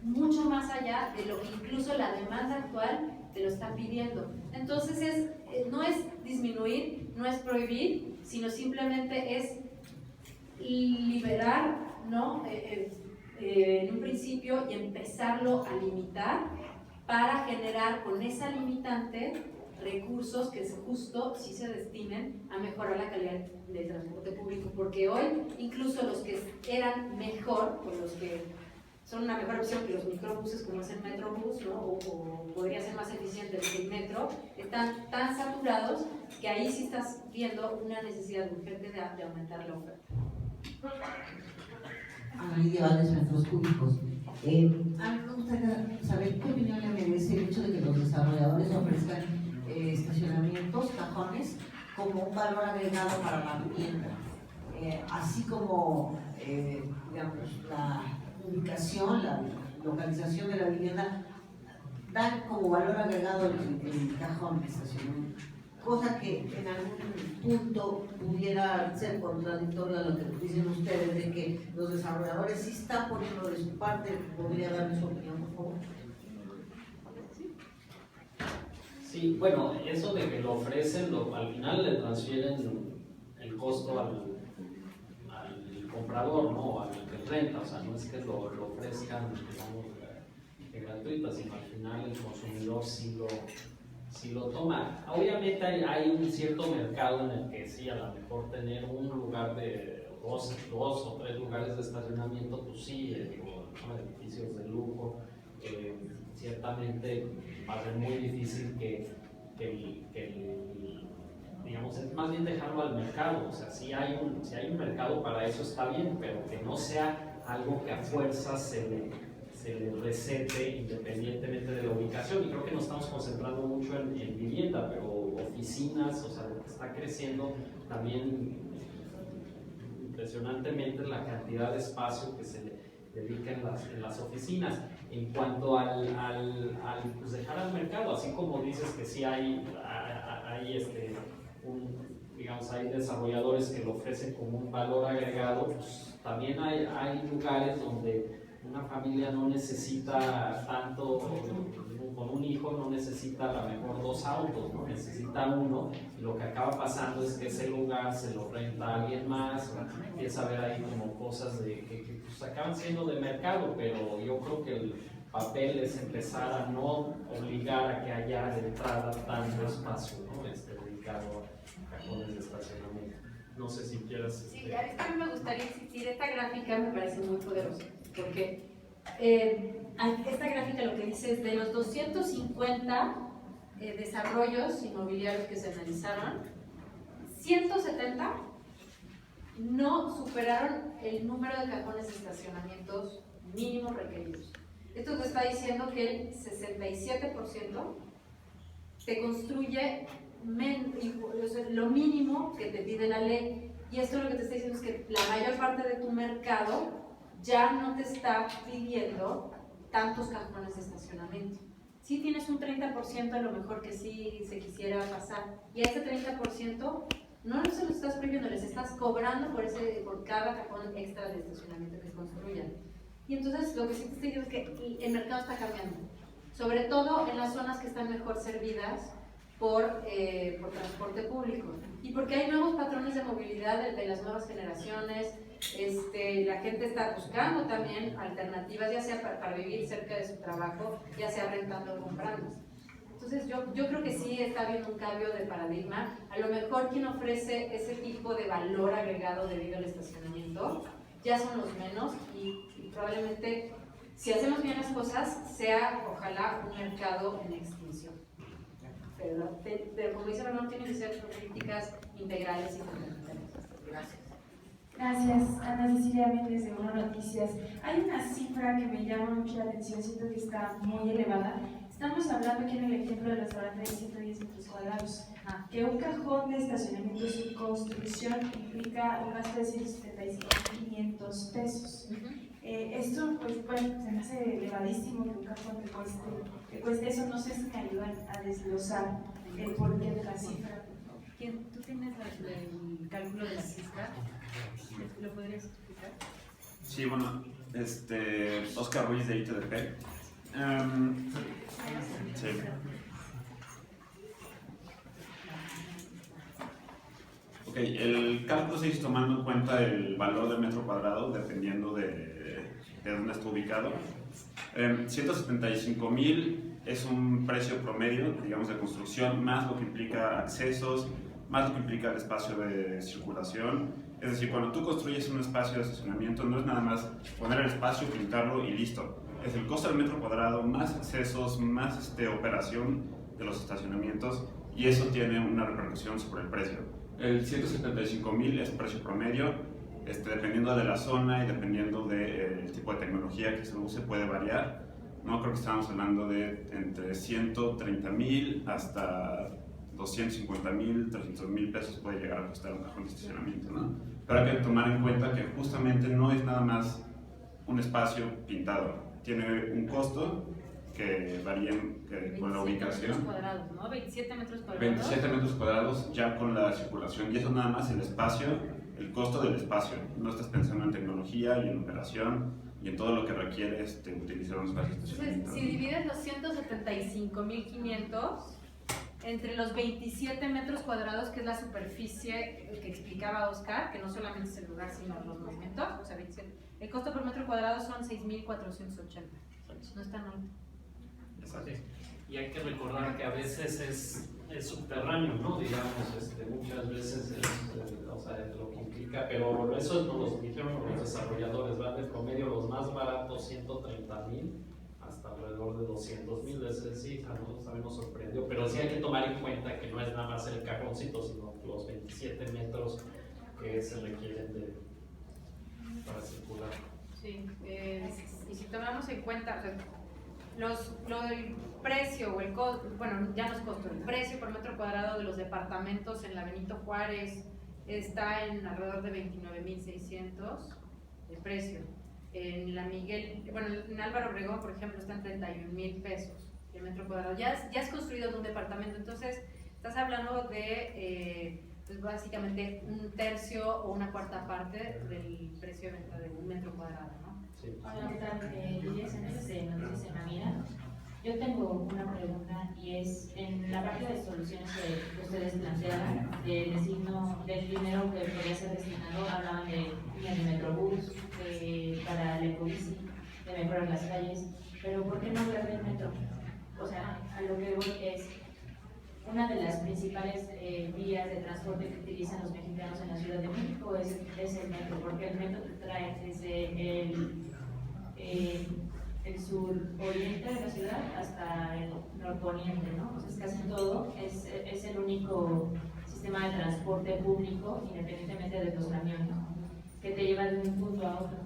mucho más allá de lo que incluso la demanda actual te lo está pidiendo. Entonces no es disminuir, no es prohibir, sino simplemente es liberar, ¿no? En un principio, y empezarlo a limitar para generar con esa limitante recursos que justo sí se destinen a mejorar la calidad del transporte público, porque hoy incluso los que eran mejor, o los que son una mejor opción que los microbuses como es el Metrobús, ¿no? o podría ser más eficiente el metro, están tan saturados que ahí sí estás viendo una necesidad urgente de aumentar la oferta. Ana Lidia Valdés, metros cúbicos. A mí me gustaría saber qué opinión le merece el hecho de que los desarrolladores ofrezcan estacionamientos, cajones, como un valor agregado para la vivienda, así como digamos, la ubicación, la localización de la vivienda, dan como valor agregado el cajón de estacionamiento, cosa que en algún punto pudiera ser contradictorio a lo que dicen ustedes de que los desarrolladores sí están poniendo de su parte. ¿Podría darme su opinión, por favor? Sí, bueno, eso de que lo ofrecen, al final le transfieren el costo al comprador, ¿no? Al que renta, o sea, no es que lo ofrezcan, digamos, gratuito, sino al final el consumidor sí lo toma. Obviamente hay un cierto mercado en el que sí, a lo mejor tener un lugar de dos o tres lugares de estacionamiento, pues sí, ¿no? Edificios de lujo, ciertamente va a ser muy difícil que digamos, es más bien dejarlo al mercado. O sea, si hay un mercado para eso está bien, pero que no sea algo que a fuerza se le recete independientemente de la ubicación. Y creo que nos estamos concentrando mucho en vivienda, pero oficinas, o sea, lo que está creciendo también impresionantemente la cantidad de espacio que se le dedica en las oficinas. En cuanto al pues dejar al mercado, así como dices que sí hay digamos, hay desarrolladores que lo ofrecen como un valor agregado, pues también hay lugares donde una familia no necesita tanto, con un hijo no necesita a lo mejor 2 autos, ¿no? Necesita uno, y lo que acaba pasando es que ese lugar se lo renta a alguien más, empieza a ver ahí como cosas que pues acaban siendo de mercado, pero yo creo que el papel es empezar a no obligar a que haya de entrada tanto espacio, ¿no? Dedicado a cajones de estacionamiento. No sé si quieras... Sí, a mí me gustaría insistir, esta gráfica me parece muy poderosa, porque esta gráfica lo que dice es de los 250 desarrollos inmobiliarios que se analizaron, 170 no superaron el número de cajones de estacionamientos mínimos requeridos. Esto te está diciendo que el 67% te construye lo mínimo que te pide la ley, y esto lo que te está diciendo es que la mayor parte de tu mercado ya no te está pidiendo tantos cajones de estacionamiento. Sí tienes un 30% a lo mejor que sí se quisiera pasar, y a ese 30% no se lo estás prohibiendo, les estás cobrando por cada cajón extra de estacionamiento que construyan. Y entonces lo que sí te estoy diciendo es que el mercado está cambiando, sobre todo en las zonas que están mejor servidas por transporte público, y porque hay nuevos patrones de movilidad de las nuevas generaciones. La gente está buscando también alternativas, ya sea para vivir cerca de su trabajo, ya sea rentando o comprando. Entonces yo creo que sí está habiendo un cambio de paradigma. A lo mejor quien ofrece ese tipo de valor agregado debido al estacionamiento ya son los menos, y probablemente si hacemos bien las cosas sea ojalá un mercado en extinción. Pero como dice Ramón, tienen que ser políticas integrales y complementarias. Gracias. Gracias, Ana Cecilia Méndez de Uno Noticias. Hay una cifra que me llama mucho la atención, siento que está muy elevada. Estamos hablando aquí en el ejemplo del restaurante de 110 metros cuadrados, que un cajón de estacionamiento sin construcción implica un gasto de 175.500 pesos. Esto, pues, bueno, se me hace elevadísimo que un cajón te cueste eso. No sé si me ayudan a desglosar el porqué de la cifra. ¿Tú tienes el cálculo de la cifra? ¿Lo podrías explicar? Sí, bueno, Oscar Ruiz de ITDP. Sí. Ok, el cálculo se hizo tomando en cuenta el valor del metro cuadrado dependiendo de dónde está ubicado. 175,000 es un precio promedio, digamos, de construcción, más lo que implica accesos, más lo que implica el espacio de circulación. Es decir, cuando tú construyes un espacio de estacionamiento, no es nada más poner el espacio, pintarlo y listo. Es el costo del metro cuadrado, más accesos, más operación de los estacionamientos, y eso tiene una repercusión sobre el precio. El 175,000 es el precio promedio, dependiendo de la zona y dependiendo del tipo de tecnología que se use, puede variar. No, creo que estamos hablando de entre 130,000 hasta 250,000, 300,000 pesos puede llegar a costar un cajón de estacionamiento, ¿no? Pero hay que tomar en cuenta que justamente no es nada más un espacio pintado, tiene un costo que varía con la ubicación. 27 metros cuadrados, ¿no? 27 metros cuadrados. 27 metros cuadrados ya con la circulación, y eso nada más el espacio, el costo del espacio. No estás pensando en tecnología y en operación y en todo lo que requiere utilizar un espacio de estacionamiento. Entonces, si divides los 175,500 entre los 27 metros cuadrados, que es la superficie que explicaba Oscar, que no solamente es el lugar, sino los movimientos, o sea, 27, el costo por metro cuadrado son 6,480. No es tan alto. Exacto. Y hay que recordar que a veces es subterráneo, ¿no? Digamos, muchas veces o sea, lo que implica, pero eso nos lo dijeron los desarrolladores, van de promedio los más baratos 130,000 hasta hasta alrededor de 200,000. Sí, a nosotros también nos sorprendió, pero sí hay que tomar en cuenta que no es nada más el cajoncito, sino los 27 metros que se requieren para circular. Sí, y si tomamos en cuenta, o sea, lo del precio o el costo, bueno, ya no es costo, el precio por metro cuadrado de los departamentos en la Benito Juárez está en alrededor de 29,600 el precio. En la Miguel, bueno, en Álvaro Obregón, por ejemplo, está en 31,000 pesos el metro cuadrado. Ya es construido en un departamento, entonces estás hablando de pues básicamente un tercio o una cuarta parte del precio de venta de un metro cuadrado, ¿no? Sí. Hola, ¿qué tal? Lidia Sánchez de Noticias en la Vida. Yo tengo una pregunta y es, en la parte de soluciones que ustedes planteaban, del dinero que podría ser destinado, hablaban de líneas de Metrobús, para la ecobici, de mejorar las calles, pero ¿por qué no hablar del metro? O sea, a lo que voy es, una de las principales vías de transporte que utilizan los mexicanos en la Ciudad de México es el metro, porque el metro te trae desde el suroriente de la ciudad hasta el norponiente, ¿no? Entonces casi todo es el único sistema de transporte público, independientemente de los camiones, que te lleva de un punto a otro.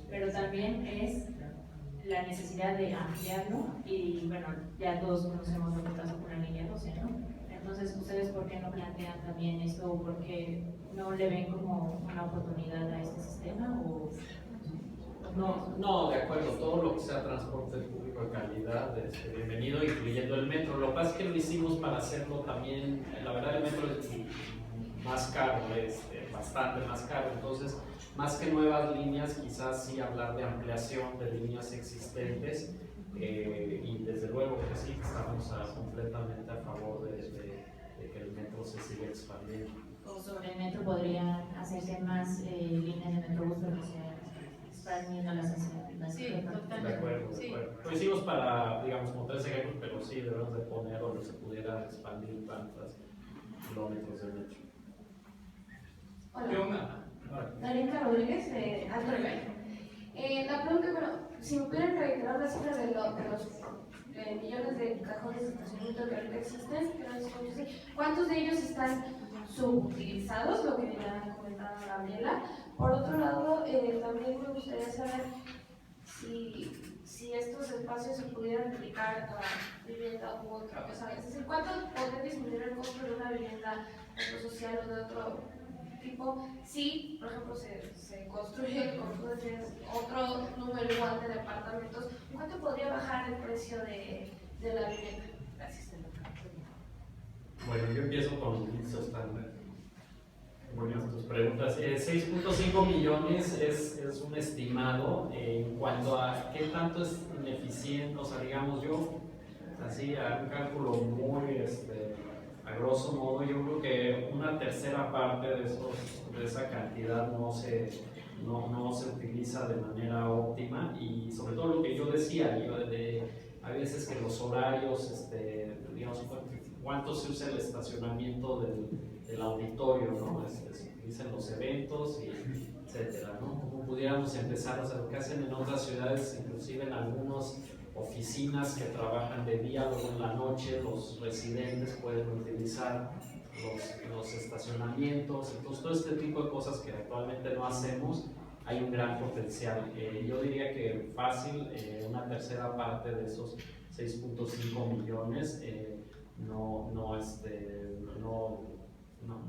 Pero también es la necesidad de ampliarlo y bueno, ya todos conocemos lo que pasó con la línea 12, ¿no? Entonces, ¿ustedes por qué no plantean también esto? ¿Por qué no le ven como una oportunidad a este sistema? ¿O No, de acuerdo, todo lo que sea transporte público de calidad, bienvenido, incluyendo el metro. Lo que pasa es que lo hicimos para hacerlo también, la verdad el metro es más caro, bastante más caro, entonces más que nuevas líneas, quizás sí hablar de ampliación de líneas existentes, y desde luego que sí, estamos completamente a favor de que el metro se siga expandiendo. o sobre el metro podrían hacerse más líneas de Metrobús, pero que se expandiéndolas hacia las Sí, ciudades? totalmente. De acuerdo, Sí. de acuerdo. Lo hicimos para, digamos, como 3 ejemplos, pero sí debemos de poner donde se pudiera expandir tantos kilómetros de metro. Hola. Darinka Rodríguez de Alto Nivel. La pregunta, bueno, si me pudieran reiterar la cifra de los millones de cajones de estacionamiento que ahorita existen, ¿cuántos de ellos están subutilizados? Lo que ya comentaba Gabriela. Por otro lado, también me gustaría saber si estos espacios se pudieran dedicar a vivienda u otra cosa. Es decir, ¿cuánto podría disminuir el costo de una vivienda social o de otro tipo? Si, por ejemplo, se construye, como tú decías, otro número igual de departamentos, ¿cuánto podría bajar el precio de la vivienda? Gracias. Bueno, yo empiezo con tus preguntas. 6.5 millones es un estimado en cuanto a qué tanto es ineficiente, o sea, digamos yo, así a un cálculo muy, a grosso modo, yo creo que una tercera parte de esa cantidad no se utiliza de manera óptima, y sobre todo lo que yo decía, a veces que los horarios, digamos, cuánto se usa el estacionamiento del auditorio, ¿no? Se utilizan los eventos, y etcétera, ¿no? Como pudiéramos empezar, o sea, lo que hacen en otras ciudades, inclusive en algunas oficinas que trabajan de día, luego en la noche los residentes pueden utilizar los estacionamientos. Entonces, todo este tipo de cosas que actualmente no hacemos, hay un gran potencial. Yo diría que fácil, una tercera parte de esos 6.5 millones no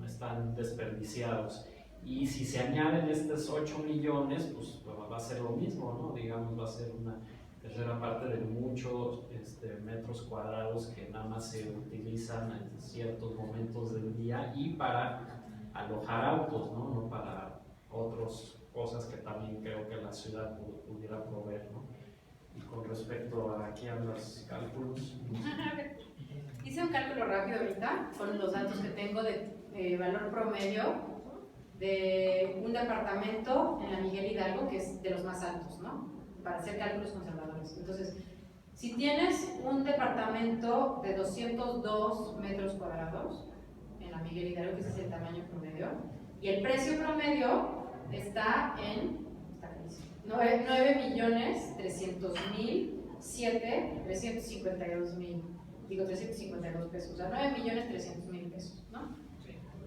están desperdiciados. Y si se añaden estos 8 millones, pues va a ser lo mismo, ¿no? Digamos, va a ser una tercera parte de muchos metros cuadrados que nada más se utilizan en ciertos momentos del día y para alojar autos, no para otras cosas que también creo que la ciudad pudiera proveer, ¿no? Y con respecto a aquí a los cálculos. Hice un cálculo rápido ahorita con los datos que tengo de valor promedio de un departamento en la Miguel Hidalgo, que es de los más altos, ¿no? Para hacer cálculos conservadores. Entonces, si tienes un departamento de 202 metros cuadrados en la Miguel Hidalgo, que ese es el tamaño promedio, y el precio promedio está en 9.300.000 352 pesos, o sea, 9.300.000 pesos, ¿no?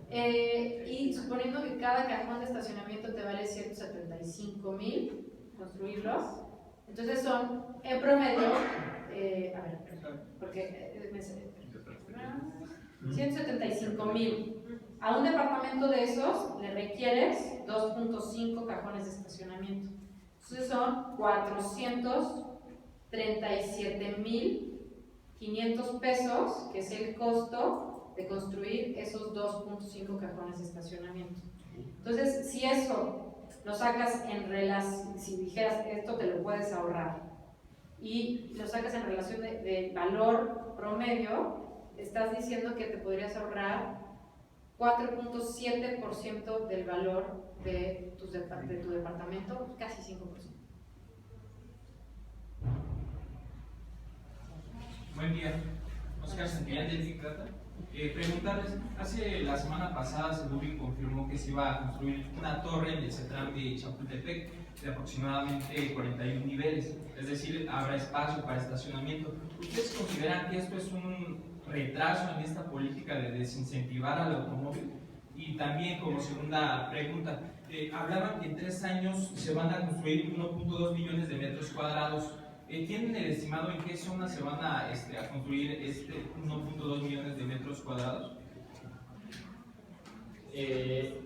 Y suponiendo que cada cajón de estacionamiento te vale 175.000 construirlo, entonces son en promedio, a ver, porque 175.000. A un departamento de esos le requieres 2.5 cajones de estacionamiento. Entonces son 437.500 pesos, que es el costo de construir esos 2.5 cajones de estacionamiento. Entonces, si eso lo sacas en relación, si dijeras esto te lo puedes ahorrar, y lo sacas en relación de valor promedio, estás diciendo que te podrías ahorrar 4.7% del valor de tu departamento, casi 5%. Buen día, Oscar Santillán del Big Data. Preguntarles, hace la semana pasada Sedubi confirmó que se iba a construir una torre en el CETRAM de Chapultepec de aproximadamente 41 niveles, es decir, habrá espacio para estacionamiento. ¿Ustedes consideran que esto es un retraso en esta política de desincentivar al automóvil? Y también, como segunda pregunta, hablaban que en 3 años se van a construir 1.2 millones de metros cuadrados. ¿Tienen el estimado en qué zona se van a construir 1.2 millones de metros cuadrados?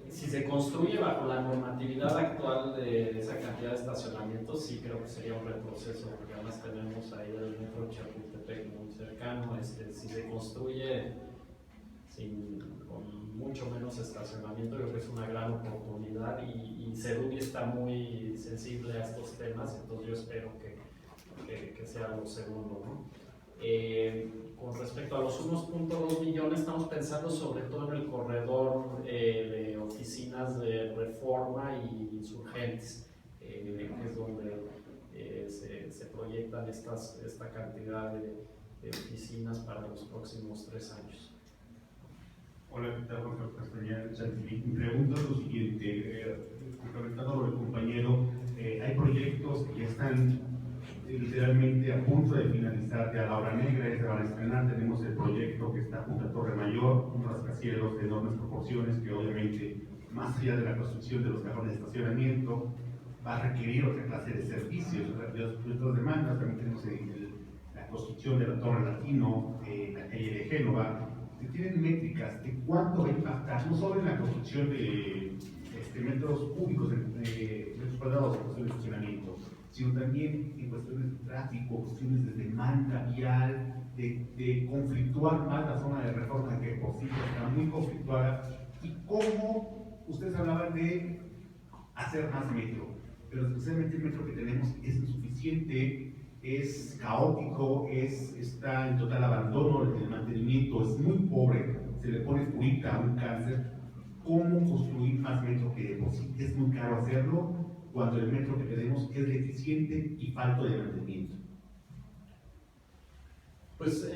Si se construye bajo la normatividad actual de esa cantidad de estacionamientos, sí creo que sería un retroceso, porque además tenemos ahí el metro Chapultepec muy cercano. Si se construye con mucho menos estacionamiento, creo que es una gran oportunidad, y Sedubi está muy sensible a estos temas, entonces yo espero que sea lo segundo, ¿no? Con respecto a los 1.2 millones, estamos pensando sobre todo en el corredor de oficinas de Reforma y Insurgentes, que es donde se proyectan esta cantidad de oficinas para los próximos 3 años. Hola, ¿qué tal? Jorge Castañeda. Mi pregunta es lo siguiente, complementando lo del compañero, hay proyectos que ya están literalmente a punto de finalizar. Ya la obra negra se van a estrenar. Tenemos el proyecto que está junto a Torre Mayor, un rascacielos de enormes proporciones que obviamente, más allá de la construcción de los cajones de estacionamiento, va a requerir otra clase de servicios, otras demandas. También tenemos la construcción de la Torre Latino, la calle de Génova. Tienen métricas de cuánto va a impactar, no solo en la construcción de metros cúbicos, metros cuadrados en cuestión de estacionamiento, sino también en cuestiones de tráfico, cuestiones de demanda vial, de conflictuar más la zona de Reforma, que por sí está muy conflictuada, y cómo ustedes hablaban de hacer más metro, pero especialmente el metro que tenemos es insuficiente, es caótico, está en total abandono, el mantenimiento es muy pobre, se le pone curita a un cáncer. ¿Cómo construir más metro que por sí es muy caro hacerlo, cuando el metro que tenemos es deficiente y falto de mantenimiento? Pues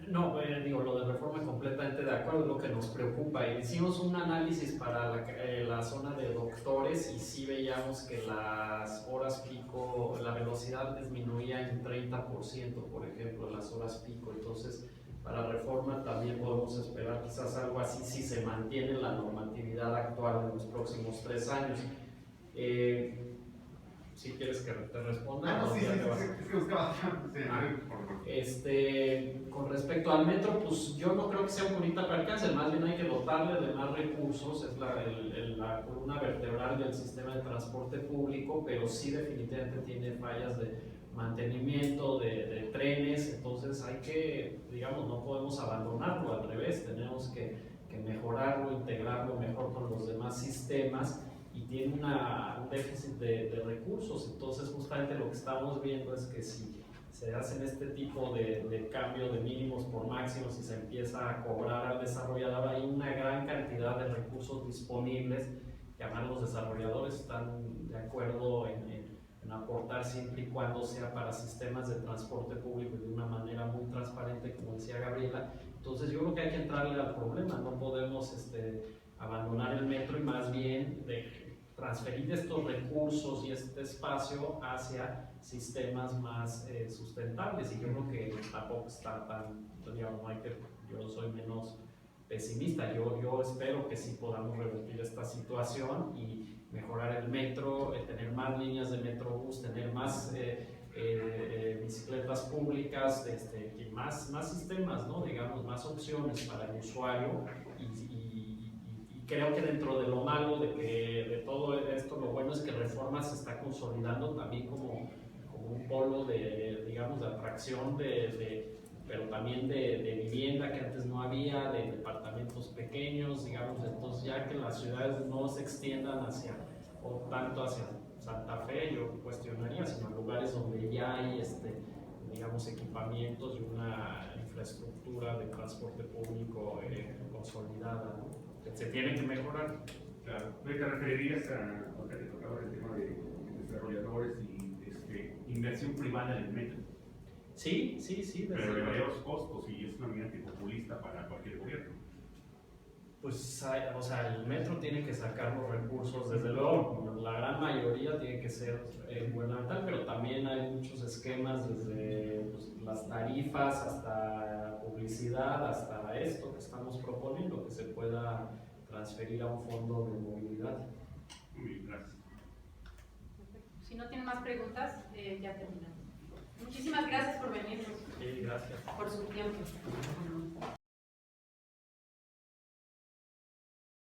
no, digo, lo de Reforma completamente de acuerdo, es lo que nos preocupa. Hicimos un análisis para la zona de Doctores y sí veíamos que las horas pico, la velocidad disminuía en 30%, por ejemplo, en las horas pico. Entonces, para Reforma también podemos esperar quizás algo así si se mantiene la normatividad actual en los próximos 3 años. Si quieres que te responda. No, sí, con respecto al metro, pues yo no creo que sea un bonita para alcance, más bien hay que dotarle de más recursos, es la columna vertebral del sistema de transporte público, pero sí definitivamente tiene fallas de mantenimiento, de trenes, entonces hay que, digamos, no podemos abandonarlo, al revés, tenemos que mejorarlo, integrarlo mejor con los demás sistemas, y tiene un déficit de recursos. Entonces justamente lo que estamos viendo es que si se hacen este tipo de cambio de mínimos por máximos y se empieza a cobrar al desarrollador, hay una gran cantidad de recursos disponibles que además los desarrolladores están de acuerdo en aportar siempre y cuando sea para sistemas de transporte público de una manera muy transparente, como decía Gabriela. Entonces yo creo que hay que entrarle al problema, no podemos abandonar el metro y más bien transferir estos recursos y este espacio hacia sistemas más sustentables, y yo creo que tampoco está tan, digamos, no hay que, yo soy menos pesimista, yo espero que sí podamos revertir esta situación y mejorar el metro, tener más líneas de Metrobús, tener más bicicletas públicas, y más sistemas, ¿no? Digamos, más opciones para el usuario, y creo que dentro de lo malo de todo esto, lo bueno es que Reforma se está consolidando también como un polo de, digamos, de atracción, pero también de vivienda que antes no había, de departamentos pequeños, digamos. Entonces, ya que las ciudades no se extiendan tanto hacia Santa Fe, yo cuestionaría, sino lugares donde ya hay, digamos, equipamientos y una infraestructura de transporte público consolidada, ¿no? Que se tiene que mejorar. Claro. ¿Te referirías a lo que te tocaba el tema de desarrolladores y inversión privada en el metro? Sí, pero de varios costos, y es una medida populista para cualquier gobierno. Pues, o sea, el metro tiene que sacar los recursos, desde luego, la gran mayoría tiene que ser gubernamental, pero también hay muchos esquemas, desde pues, las tarifas hasta publicidad, hasta esto que estamos proponiendo, que se pueda transferir a un fondo de movilidad. Muy bien, gracias. Si no tienen más preguntas, ya terminamos. Muchísimas gracias por venir. Sí, gracias. Por su tiempo.